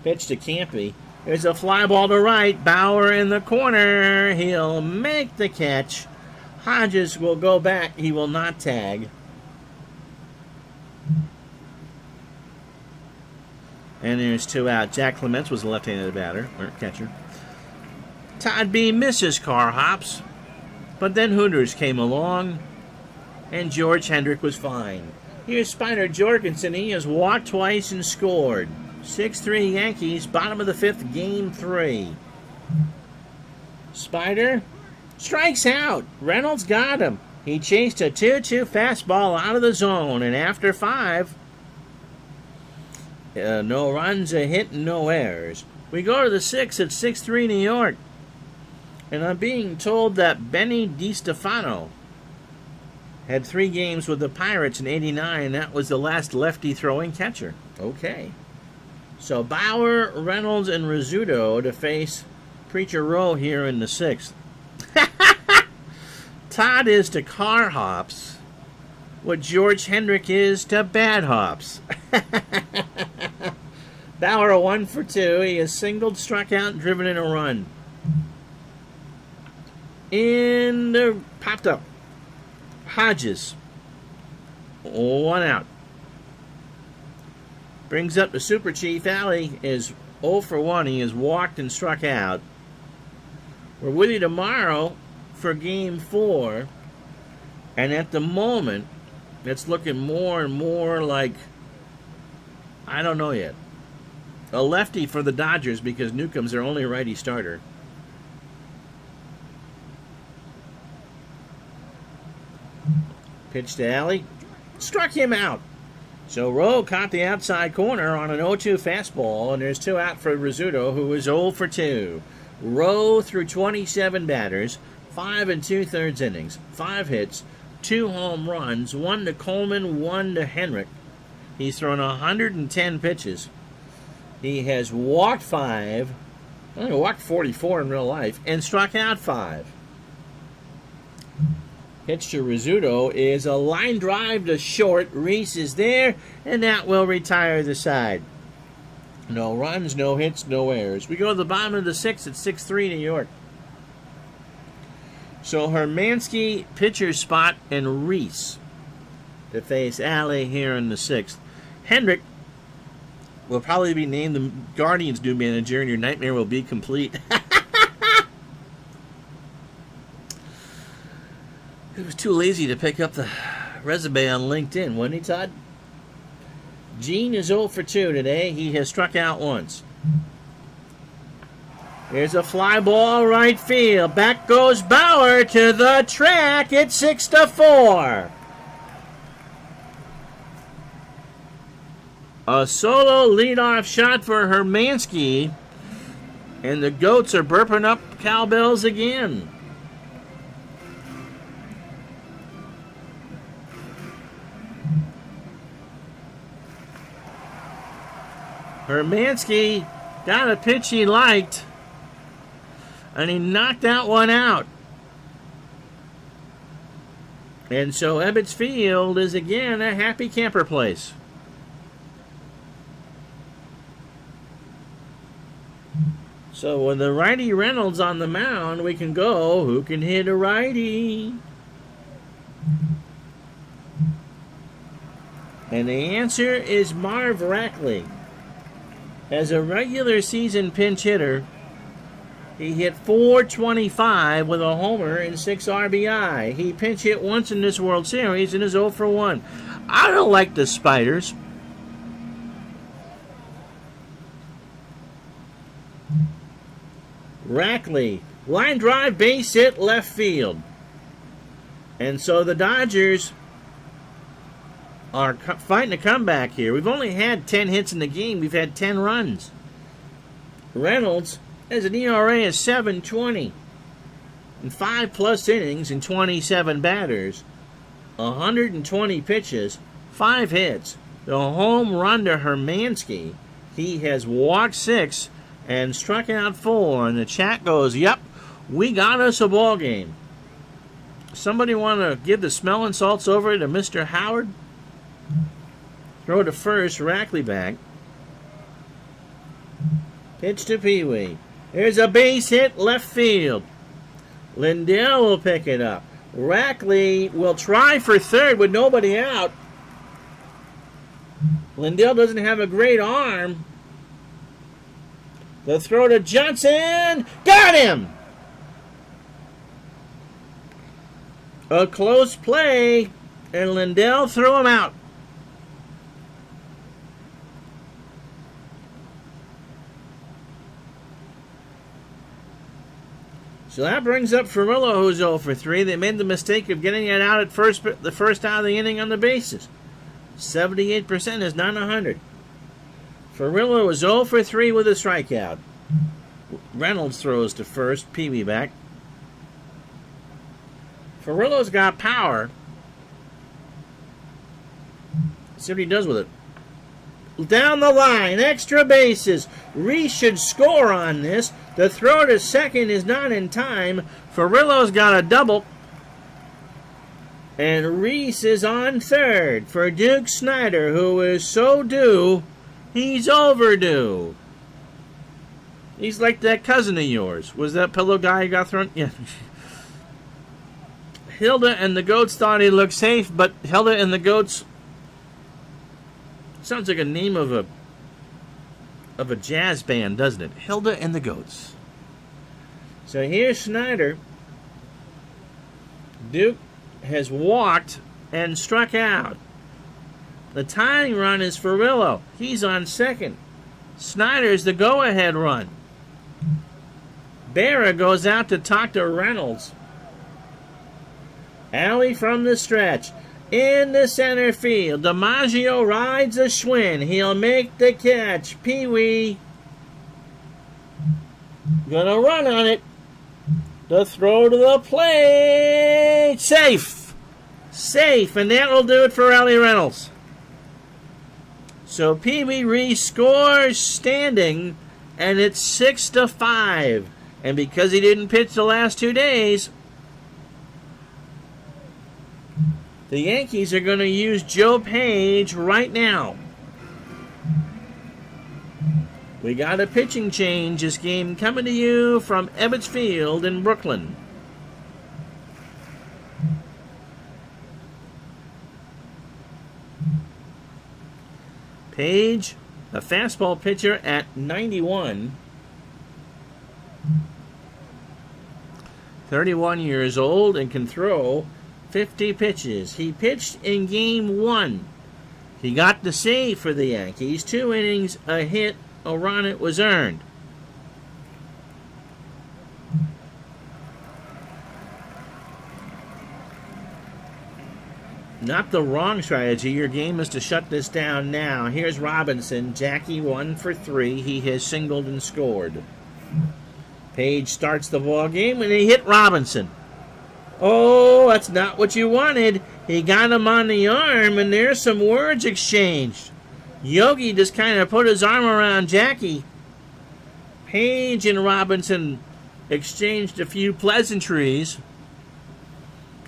Pitch to Campy. There's a fly ball to right. Bauer in the corner. He'll make the catch. Hodges will go back. He will not tag. And there's 2 out. Jack Clements was a left-handed batter, or catcher. Todd B misses car hops, but then Hooters came along, and George Hendrick was fine. Here's Spider Jorgensen. He has walked twice and scored. 6-3 Yankees, bottom of the fifth, game 3. Spider strikes out. Reynolds got him. He chased a 2-2 fastball out of the zone, and after 5, no runs, a hit, and no errors. We go to the 6th at 6-3 New York. And I'm being told that Benny DiStefano had 3 games with the Pirates in '89. That was the last lefty throwing catcher. Okay. So Bauer, Reynolds, and Rizzuto to face Preacher Rowe here in the 6th. Todd is to car hops what George Hendrick is to bad hops. Bauer a 1 for 2. He has singled, struck out, and driven in a run. Popped up. Hodges, 1 out. Brings up the Super Chief. Allie is 0 for 1. He has walked and struck out. We're with you tomorrow for Game 4. And at the moment, it's looking more and more like, I don't know yet, a lefty for the Dodgers because Newcomb's their only righty starter. Pitch to Allie. Struck him out. So Rowe caught the outside corner on an 0-2 fastball, and there's 2 out for Rizzuto, who is 0 for 2. Rowe threw 27 batters, 5 2/3 innings, 5 hits, 2 home runs, 1 to Coleman, 1 to Hendrick. He's thrown 110 pitches. He has walked 5, walked 44 in real life, and struck out 5. Pitch to Rizzuto is a line drive to short. Reese is there, and that will retire the side. No runs, no hits, no errors. We go to the bottom of the 6th at 6-3 New York. So Hermansky, pitcher's spot, and Reese to face Allie here in the 6th. Hendrick will probably be named the Guardians' new manager, and your nightmare will be complete. He was too lazy to pick up the resume on LinkedIn, wasn't he, Todd? Gene is 0 for 2 today. He has struck out once. There's a fly ball right field. Back goes Bauer to the track. It's 6-4. A solo leadoff shot for Hermansky. And the Goats are burping up cowbells again. Hermansky got a pitch he liked, and he knocked that one out. And so Ebbets Field is again a happy camper place. So with the righty Reynolds on the mound, we can go, who can hit a righty? And the answer is Marv Rackley. As a regular season pinch hitter, he hit .425 with a homer and 6 RBI. He pinch hit once in this World Series and is 0 for 1. I don't like the Spiders. Rackley, line drive, base hit, left field. And so the Dodgers are fighting a comeback here. We've only had 10 hits in the game. We've had 10 runs. Reynolds has an ERA of 7.20 and 5+ innings and 27 batters, 120 pitches, 5 hits. The home run to Hermansky. He has walked 6 and struck out 4. And the chat goes, yep, we got us a ball game. Somebody want to give the smelling salts over to Mr. Howard? Throw to first, Rackley back. Pitch to Pee Wee. There's a base hit left field. Lindell will pick it up. Rackley will try for third with nobody out. Lindell doesn't have a great arm. The throw to Johnson. Got him! A close play, and Lindell threw him out. So that brings up Furillo, who's 0 for 3. They made the mistake of getting it out at the first out of the inning on the bases. 78% is not 100. Furillo is 0 for 3 with a strikeout. Reynolds throws to first. Pee Wee back. Furillo's got power. See what he does with it. Down the line, extra bases. Reese should score on this. The throw to second is not in time. Furillo's got a double. And Reese is on third for Duke Snyder, who is so due, he's overdue. He's like that cousin of yours. Was that pillow guy who got thrown? Yeah. Hilda and the Goats thought he looked safe, but Hilda and the Goats sounds like a name of a of a jazz band, doesn't it? Hilda and the Goats. So here's Snyder. Duke has walked and struck out. The tying run is Furillo. He's on second. Snyder's the go-ahead run. Berra goes out to talk to Reynolds. Allie from the stretch. In the center field. DiMaggio rides a Schwinn. He'll make the catch. Pee-wee. Gonna run on it. The throw to the plate. Safe. Safe. And that will do it for Allie Reynolds. So Pee-wee re-scores standing, and it's 6-5. And because he didn't pitch the last 2 days, the Yankees are going to use Joe Page right now. We got a pitching change this game coming to you from Ebbets Field in Brooklyn. Page, the fastball pitcher at 91. 31 years old and can throw 50 pitches. He pitched in game 1. He got the save for the Yankees. 2 innings, a hit, a run. It was earned. Not the wrong strategy. Your game is to shut this down now. Here's Robinson. Jackie 1 for 3. He has singled and scored. Page starts the ball game and he hit Robinson. Oh, that's not what you wanted. He got him on the arm and there's some words exchanged. Yogi just kind of put his arm around Jackie. Page and Robinson exchanged a few pleasantries.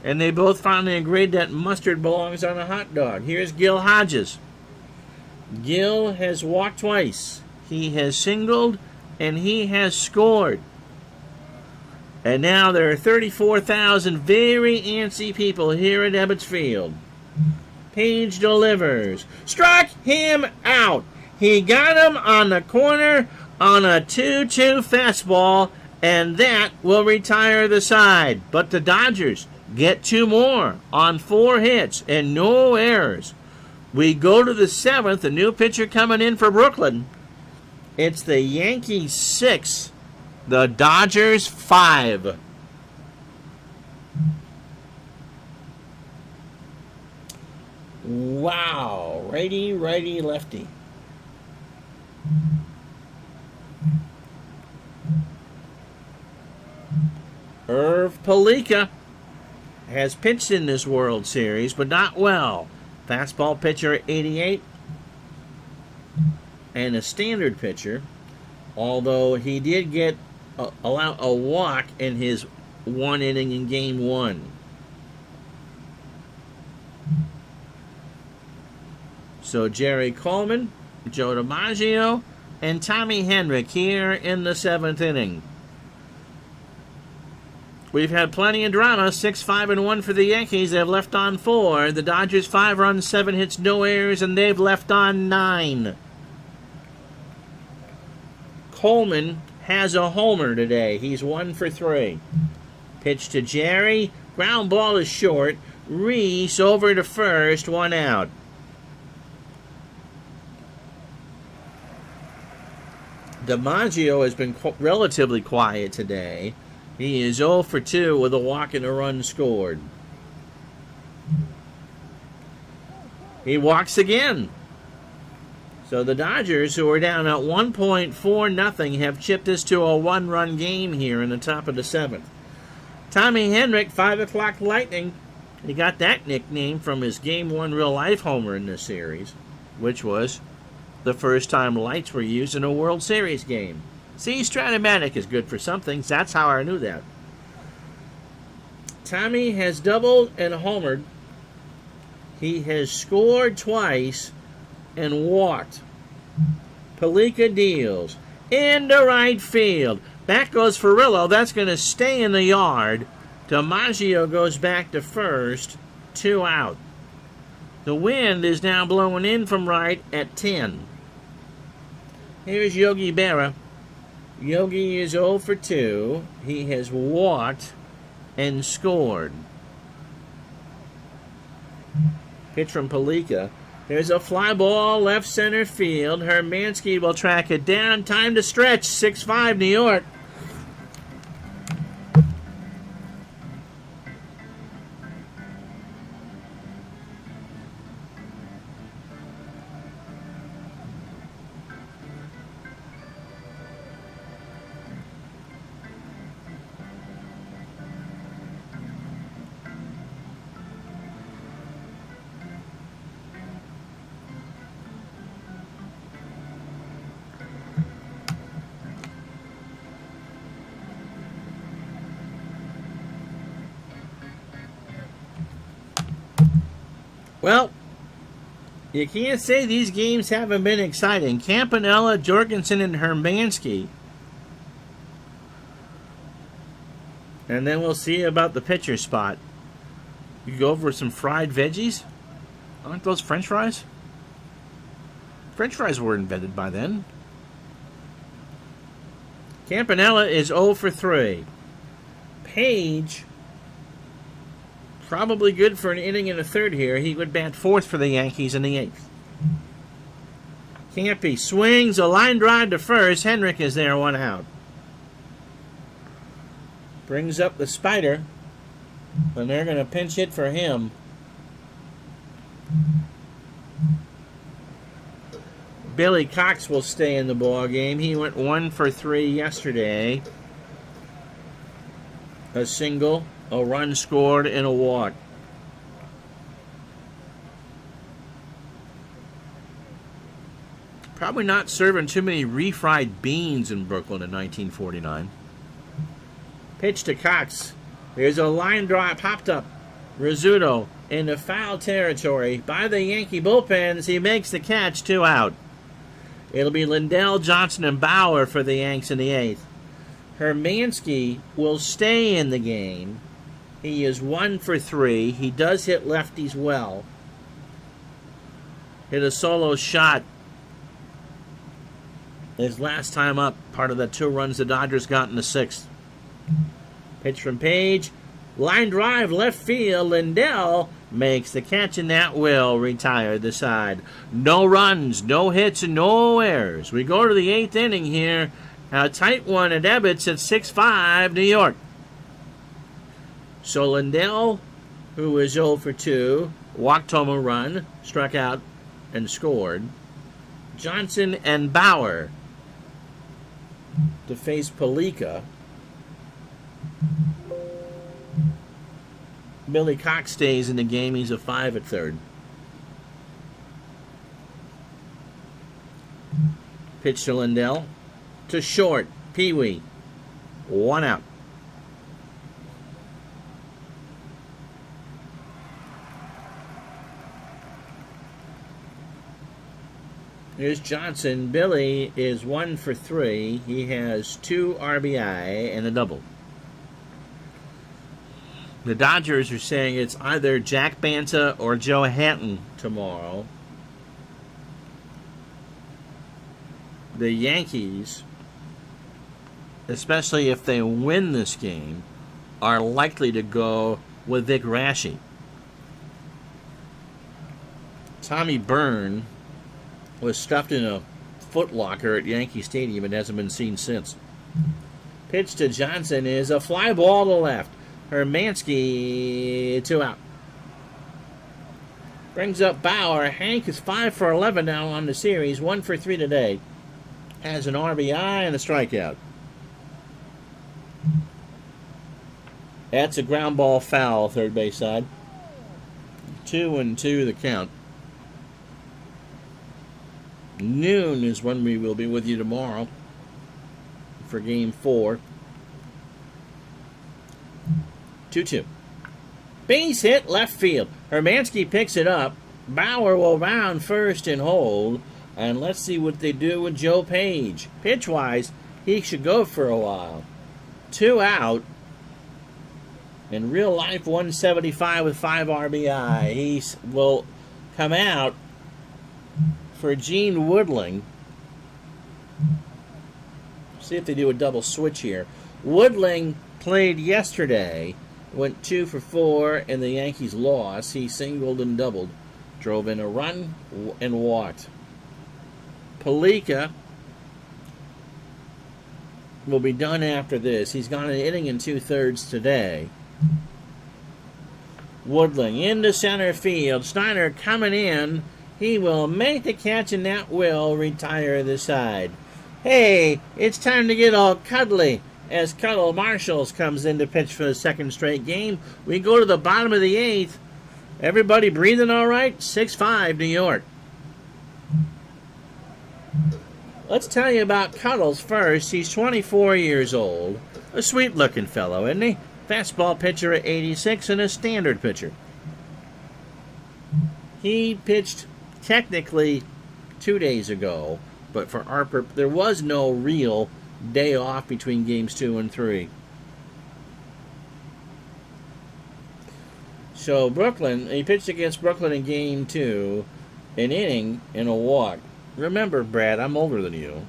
And they both finally agreed that mustard belongs on a hot dog. Here's Gil Hodges. Gil has walked twice. He has singled and he has scored. And now there are 34,000 very antsy people here at Ebbets Field. Page delivers. Struck him out. He got him on the corner on a 2-2 fastball, and that will retire the side. But the Dodgers get 2 more on 4 hits and no errors. We go to the 7th, a new pitcher coming in for Brooklyn. It's the Yankees 6, the Dodgers 5. Wow, righty, righty, lefty. Irv Palika has pitched in this World Series, but not well. Fastball pitcher at 88 and a standard pitcher, although he did get allow a walk in his 1 inning in game 1. So Jerry Coleman, Joe DiMaggio, and Tommy Hendrick here in the 7th inning. We've had plenty of drama. 6-5-1 for the Yankees. They've left on 4. The Dodgers 5 runs, 7 hits, no errors, and they've left on 9. Coleman has a homer today. He's 1 for 3. Pitch to Jerry. Ground ball is short. Reese over to first. 1 out. DiMaggio has been relatively quiet today. He is 0 for 2 with a walk and a run scored. He walks again. So the Dodgers, who are down at 1.4-0, have chipped this to a 1-run game here in the top of the 7th. Tommy Hendrick, 5 o'clock Lightning. He got that nickname from his Game 1 real-life homer in this series, which was the first time lights were used in a World Series game. See, Stratomatic is good for some things. That's how I knew that. Tommy has doubled and homered. He has scored twice and walked. Palika deals. Into right field. Back goes Furillo. That's going to stay in the yard. DiMaggio goes back to first. 2 out. The wind is now blowing in from right at 10. Here's Yogi Berra. Yogi is 0 for 2. He has walked and scored. Pitch from Palika. There's a fly ball left center field. Hermansky will track it down. Time to stretch. 6-5 New York. Well, you can't say these games haven't been exciting. Campanella, Jorgensen, and Hermansky. And then we'll see about the pitcher spot. You go over some fried veggies? Aren't those French fries? French fries were invented by then. Campanella is 0 for 3. Page, probably good for an inning and a third here. He would bat fourth for the Yankees in the 8th. Campy swings a line drive to first. Hendrick is there, 1 out. Brings up the Spider, and they're going to pinch hit for him. Billy Cox will stay in the ball game. He went 1 for 3 yesterday. A single, a run scored, and a walk. Probably not serving too many refried beans in Brooklyn in 1949. Pitch to Cox. There's a line drive popped up. Rizzuto into foul territory by the Yankee bullpens. He makes the catch, 2 out. It'll be Lindell, Johnson, and Bauer for the Yanks in the 8th. Hermansky will stay in the game. He is 1 for 3. He does hit lefties well. Hit a solo shot his last time up, part of the 2 runs the Dodgers got in the 6th. Pitch from Page. Line drive left field. Lindell makes the catch, and that will retire the side. No runs, no hits, and no errors. We go to the 8th inning here. A tight one at Ebbets at 6-5 New York. So Lindell, who is 0 for 2, walked home a run, struck out, and scored. Johnson and Bauer to face Palika. Billy Cox stays in the game. He's a 5 at third. Pitch to Lindell. To short. Pee-wee. 1 out. Here's Johnson. Billy is 1 for 3. He has 2 RBI and a double. The Dodgers are saying it's either Jack Banta or Joe Hatton tomorrow. The Yankees, especially if they win this game, are likely to go with Vic Raschi. Tommy Byrne was stuffed in a footlocker at Yankee Stadium and hasn't been seen since. Pitch to Johnson is a fly ball to left. Hermansky, 2 out. Brings up Bauer. Hank is 5 for 11 now on the series. 1 for 3 today. Has an RBI and a strikeout. That's a ground ball foul, third base side. 2-2 the count. Noon is when we will be with you tomorrow for Game 4. 2-2. Base hit left field. Hermansky picks it up. Bauer will round first and hold. And let's see what they do with Joe Page. Pitch-wise, he should go for a while. 2 out. In real life, 175 with 5 RBI. He will come out for Gene Woodling. See if they do a double switch here. Woodling played yesterday, went 2 for 4, and the Yankees lost. He singled and doubled, drove in a run, and walked. Palika will be done after this. He's gone an inning and 2/3 today. Woodling into center field. Snyder coming in. He will make the catch, and that will retire the side. Hey, it's time to get all cuddly as Cuddle Marshalls comes in to pitch for the second straight game. We go to the bottom of the 8th. Everybody breathing all right? 6-5 New York. Let's tell you about Cuddles first. He's 24 years old. A sweet-looking fellow, isn't he? Fastball pitcher at 86 and a standard pitcher. He pitched technically 2 days ago, but for our there was no real day off between games 2 and 3. So Brooklyn, he pitched against Brooklyn in game 2, an inning and a walk. Remember, Brad, I'm older than you.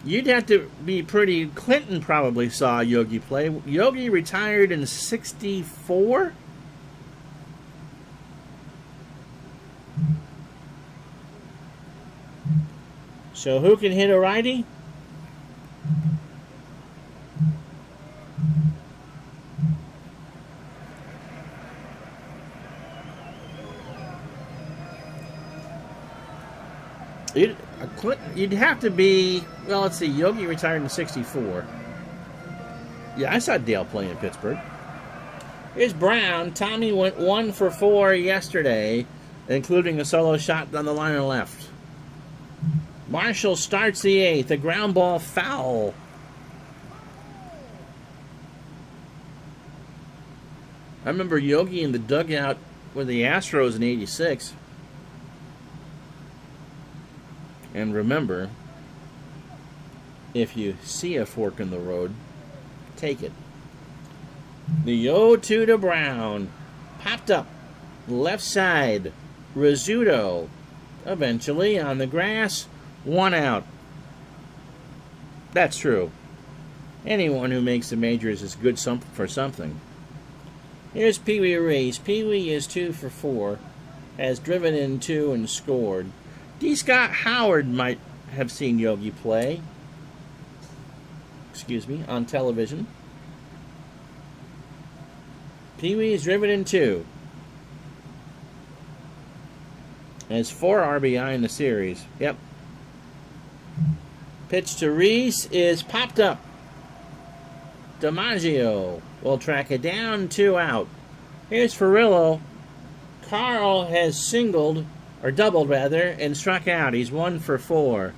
You'd have to be pretty... Clinton probably saw Yogi play. Yogi retired in 64? So who can hit a righty? You'd have to be... Well, let's see. Yogi retired in 64. Yeah, I saw Dale play in Pittsburgh. Here's Brown. Tommy went 1 for 4 yesterday, including a solo shot down the line and left. Marshall starts the 8th. A ground ball foul. I remember Yogi in the dugout with the Astros in 86. And remember, if you see a fork in the road, take it. The 0-2 to Brown. Popped up. Left side. Rizzuto. Eventually on the grass. 1 out. That's true. Anyone who makes the majors is good for something. Here's Pee Wee Reese. Pee Wee is 2 for 4. Has driven in 2 and scored. D. Scott Howard might have seen Yogi play. On television. Pee Wee is driven in 2. Has 4 RBI in the series. Yep. Pitch to Reese is popped up. DiMaggio will track it down, 2 out. Here's Ferrillo. Carl has singled, or doubled rather, and struck out. He's 1 for 4.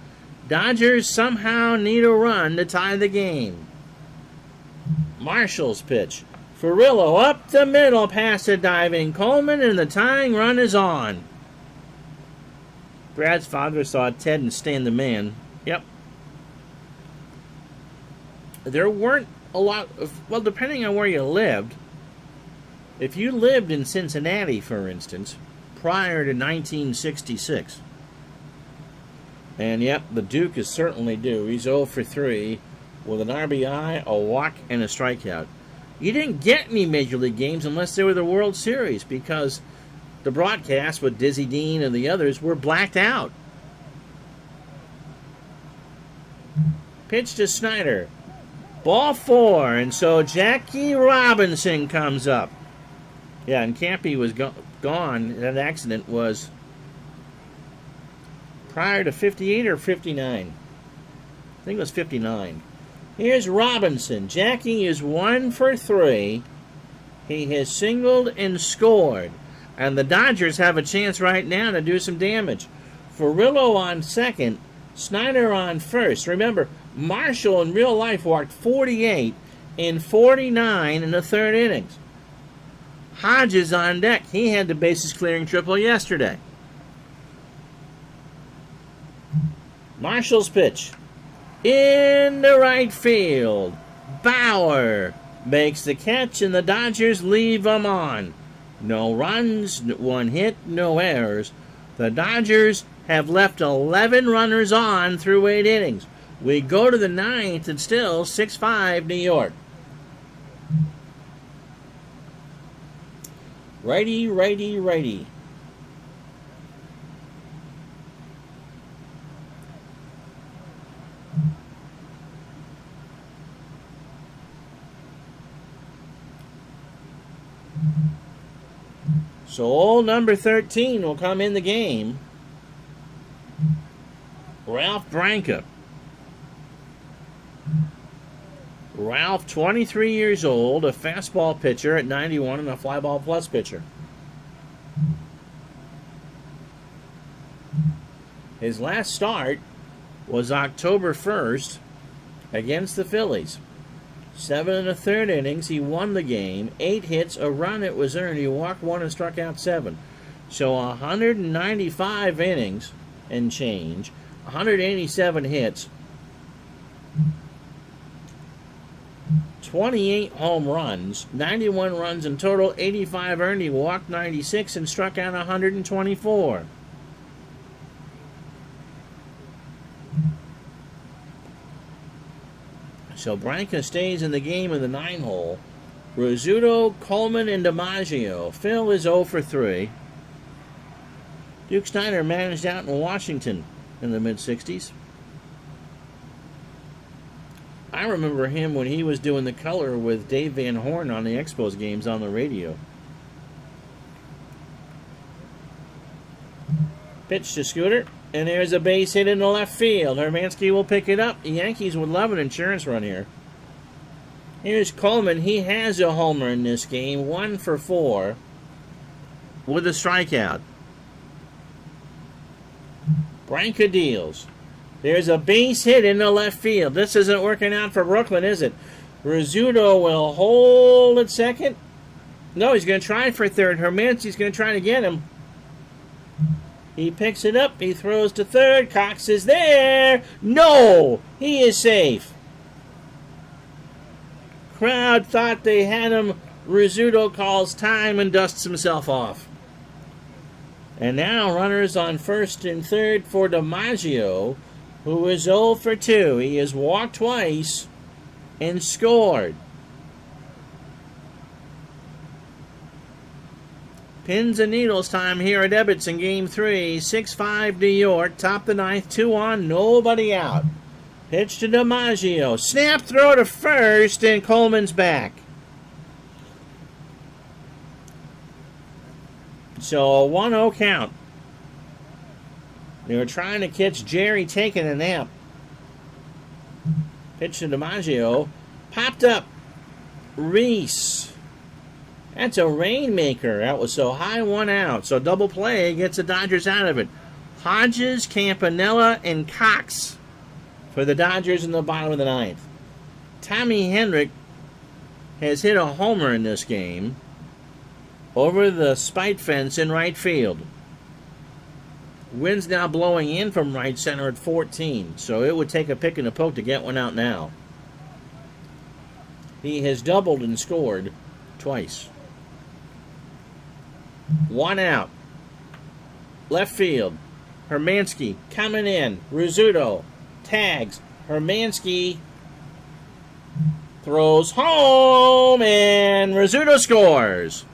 Dodgers somehow need a run to tie the game. Marshall's pitch. Ferrillo up the middle past the diving Coleman, and the tying run is on. Brad's father saw Ted and Stan the man. Yep. There weren't a lot of... Well, depending on where you lived. If you lived in Cincinnati, for instance, prior to 1966... And, yep, the Duke is certainly due. He's 0 for 3 with an RBI, a walk, and a strikeout. You didn't get any Major League games unless they were the World Series because the broadcast with Dizzy Dean and the others were blacked out. Pitch to Snyder. Ball 4, and so Jackie Robinson comes up. Yeah, and Campy was gone. That accident was... prior to 58 or 59? I think it was 59. Here's Robinson. Jackie is 1 for 3. He has singled and scored. And the Dodgers have a chance right now to do some damage. Ferrillo on second. Snyder on first. Remember, Marshall in real life walked 48 in 49 in the third innings. Hodges on deck. He had the bases clearing triple yesterday. Marshall's pitch. In the right field. Bauer makes the catch, and the Dodgers leave them on. No runs, 1 hit, no errors. The Dodgers have left 11 runners on through 8 innings. We go to the ninth, and still 6-5 New York. Righty, righty, righty. So old number 13 will come in the game. Ralph Branker. Ralph, 23 years old, a fastball pitcher at 91 and a fly ball plus pitcher. His last start was October 1st against the Phillies. 7 1/3 innings, he won the game. 8 hits, a run it was earned. He walked 1 and struck out 7. So 195 innings and change, 187 hits, 28 home runs, 91 runs in total, 85 earned. He walked 96 and struck out 124. So Branker stays in the game in the 9-hole. Rizzuto, Coleman, and DiMaggio. Phil is 0 for 3. Duke Snyder managed out in Washington in the mid-60s. I remember him when he was doing the color with Dave Van Horn on the Expos games on the radio. Pitch to Scooter, and there's a base hit in the left field. Hermansky will pick it up. The Yankees would love an insurance run here. Here's Coleman. He has a homer in this game, 1 for 4, with a strikeout. Branker deals. There's a base hit in the left field. This isn't working out for Brooklyn, is it? Rizzuto will hold at second. No, he's going to try for third. Hermansky's going to try to get him. He picks it up. He throws to third. Cox is there. No! He is safe. Crowd thought they had him. Rizzuto calls time and dusts himself off. And now runners on first and third for DiMaggio, who is 0 for 2. He has walked twice and scored. Pins and needles time here at Ebbets in Game 3. 6-5 New York. Top the ninth. 2 on. Nobody out. Pitch to DiMaggio. Snap throw to first, and Coleman's back. So a 1-0 count. They were trying to catch Jerry taking a nap. Pitch to DiMaggio. Popped up. Reese. That's a rainmaker. That was so high, 1 out. So double play gets the Dodgers out of it. Hodges, Campanella, and Cox for the Dodgers in the bottom of the ninth. Tommy Hendrick has hit a homer in this game over the spite fence in right field. Wind's now blowing in from right center at 14, so it would take a pick and a poke to get one out now. He has doubled and scored twice. 1 out. Left field. Hermansky coming in. Rizzuto tags. Hermansky throws home, and Rizzuto scores.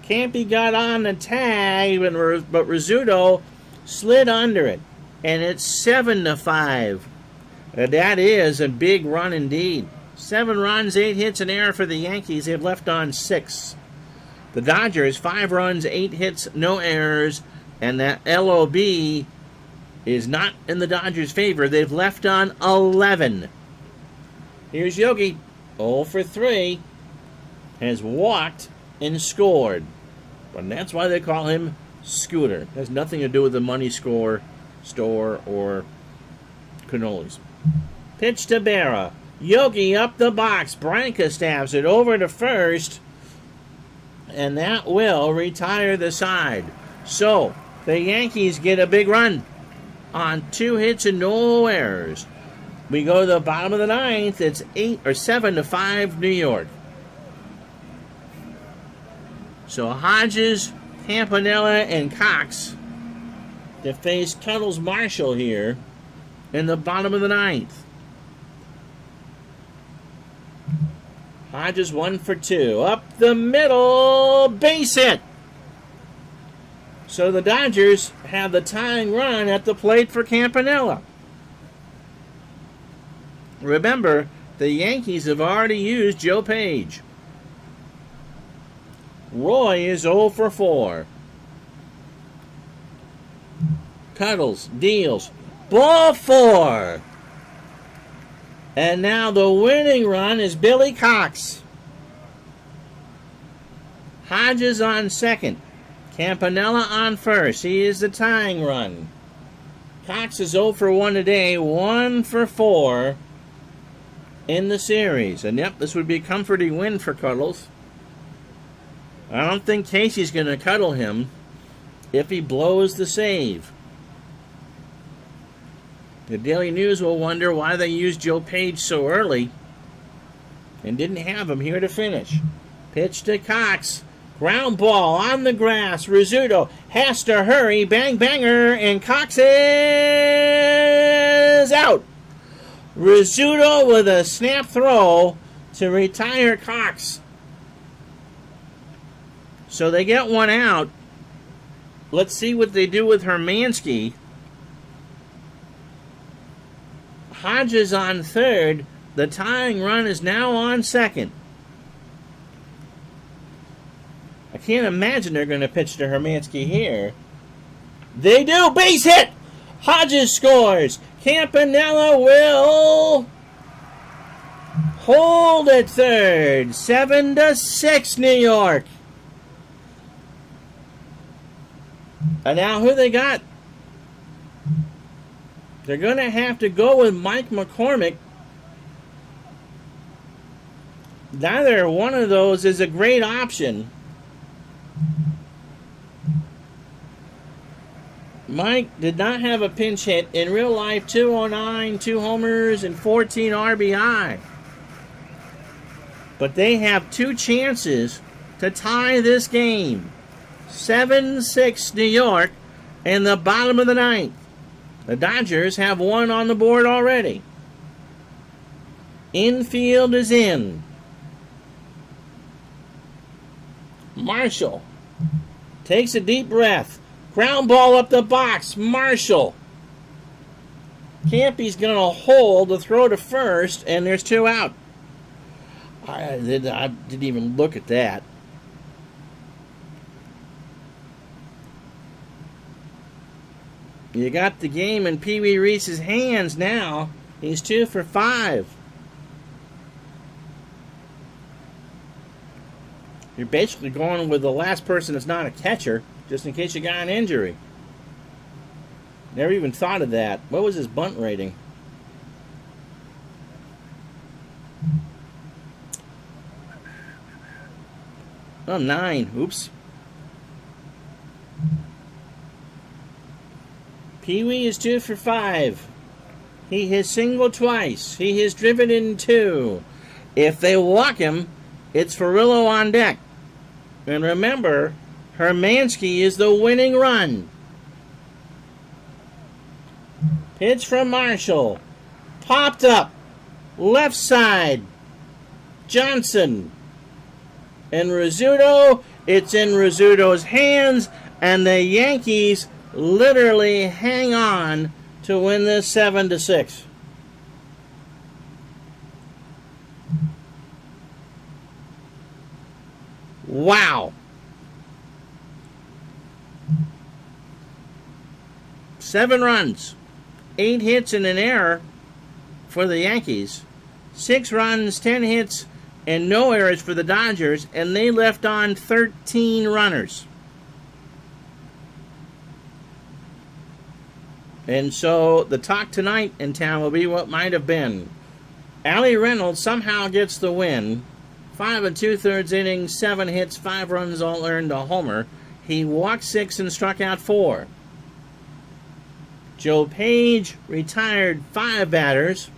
Campy got on the tag, but Rizzuto slid under it, and it's 7-5. That is a big run indeed. 7 runs, 8 hits, an error for the Yankees. They've left on 6. The Dodgers, 5 runs, 8 hits, no errors, and that LOB is not in the Dodgers' favor. They've left on 11. Here's Yogi, 0 for 3, has walked and scored. And that's why they call him Scooter. It has nothing to do with the money store or cannolis. Pitch to Berra. Yogi up the box. Branker stabs it over to first, and that will retire the side. So the Yankees get a big run on 2 hits and no errors. We go to the bottom of the ninth. It's 7-5 New York. So Hodges, Campanella, and Cox to face Kettles Marshall here in the bottom of the ninth. Hodges 1 for 2. Up the middle, base hit. So the Dodgers have the tying run at the plate for Campanella. Remember, the Yankees have already used Joe Page. Roy is 0 for 4. Cuddles, deals. Ball 4. And now the winning run is Billy Cox. Hodges on second. Campanella on first. He is the tying run. Cox is 0 for 1 today. 1 for 4 in the series. And yep, this would be a comforting win for Cuddles. I don't think Casey's going to cuddle him if he blows the save. The Daily News will wonder why they used Joe Page so early and didn't have him here to finish. Pitch to Cox. Ground ball on the grass. Rizzuto has to hurry. Bang, banger, and Cox is out. Rizzuto with a snap throw to retire Cox. So they get one out. Let's see what they do with Hermansky. Hodges on third. The tying run is now on second. I can't imagine they're going to pitch to Hermansky here. They do. Base hit. Hodges scores. Campanella will hold at third. 7-6 New York. And now who they got? They're going to have to go with Mike McCormick. Neither one of those is a great option. Mike did not have a pinch hit. In real life, 209, 2 homers, and 14 RBI. But they have 2 chances to tie this game. 7-6 New York in the bottom of the ninth. The Dodgers have 1 on the board already. Infield is in. Marshall takes a deep breath. Ground ball up the box. Marshall. Campy's going to hold the throw to first, and there's 2 out. I didn't even look at that. You got the game in Pee Wee Reese's hands now. He's 2 for 5. You're basically going with the last person that's not a catcher, just in case you got an injury. Never even thought of that. What was his bunt rating? Oh, 9. Oops. Pee-wee is 2 for 5. He has singled twice. He has driven in 2. If they walk him, it's Furillo on deck. And remember, Hermansky is the winning run. Pitch from Marshall. Popped up. Left side. Johnson. And Rizzuto. It's in Rizzuto's hands. And the Yankees literally hang on to win this 7-6. Wow. 7 runs, 8 hits and an error for the Yankees. 6 runs, 10 hits, and no errors for the Dodgers, and they left on 13 runners. And so the talk tonight in town will be what might have been. Allie Reynolds somehow gets the win. 5 2/3 innings, 7 hits, 5 runs, all earned, a homer. He walked 6 and struck out 4. Joe Page retired 5 batters,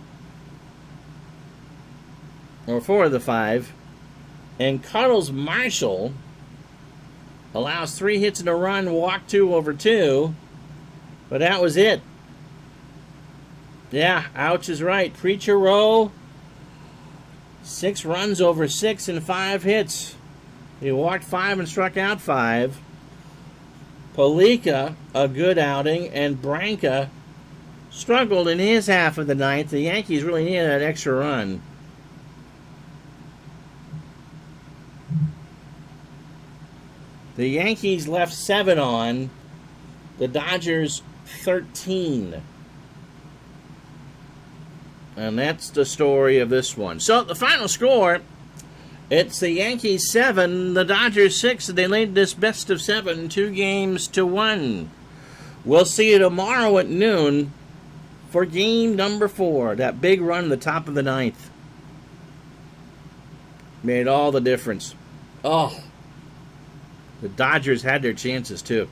or 4 of the 5. And Carlos Marshall allows 3 hits and a run, walked 2 over 2. But that was it. Yeah, ouch is right. Preacher Rowe, 6 runs over 6 and 5 hits. He walked 5 and struck out 5. Palika, a good outing, and Branker struggled in his half of the ninth. The Yankees really needed that extra run. The Yankees left 7 on. The Dodgers 13. And that's the story of this one. So the final score, it's the Yankees 7, the Dodgers 6. They laid this best of 7, 2-1. We'll see you tomorrow at noon for game number 4. That big run at the top of the ninth made all the difference. Oh, the Dodgers had their chances too.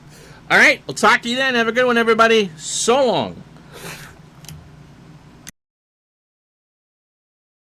All right, we'll talk to you then. Have a good one, everybody. So long.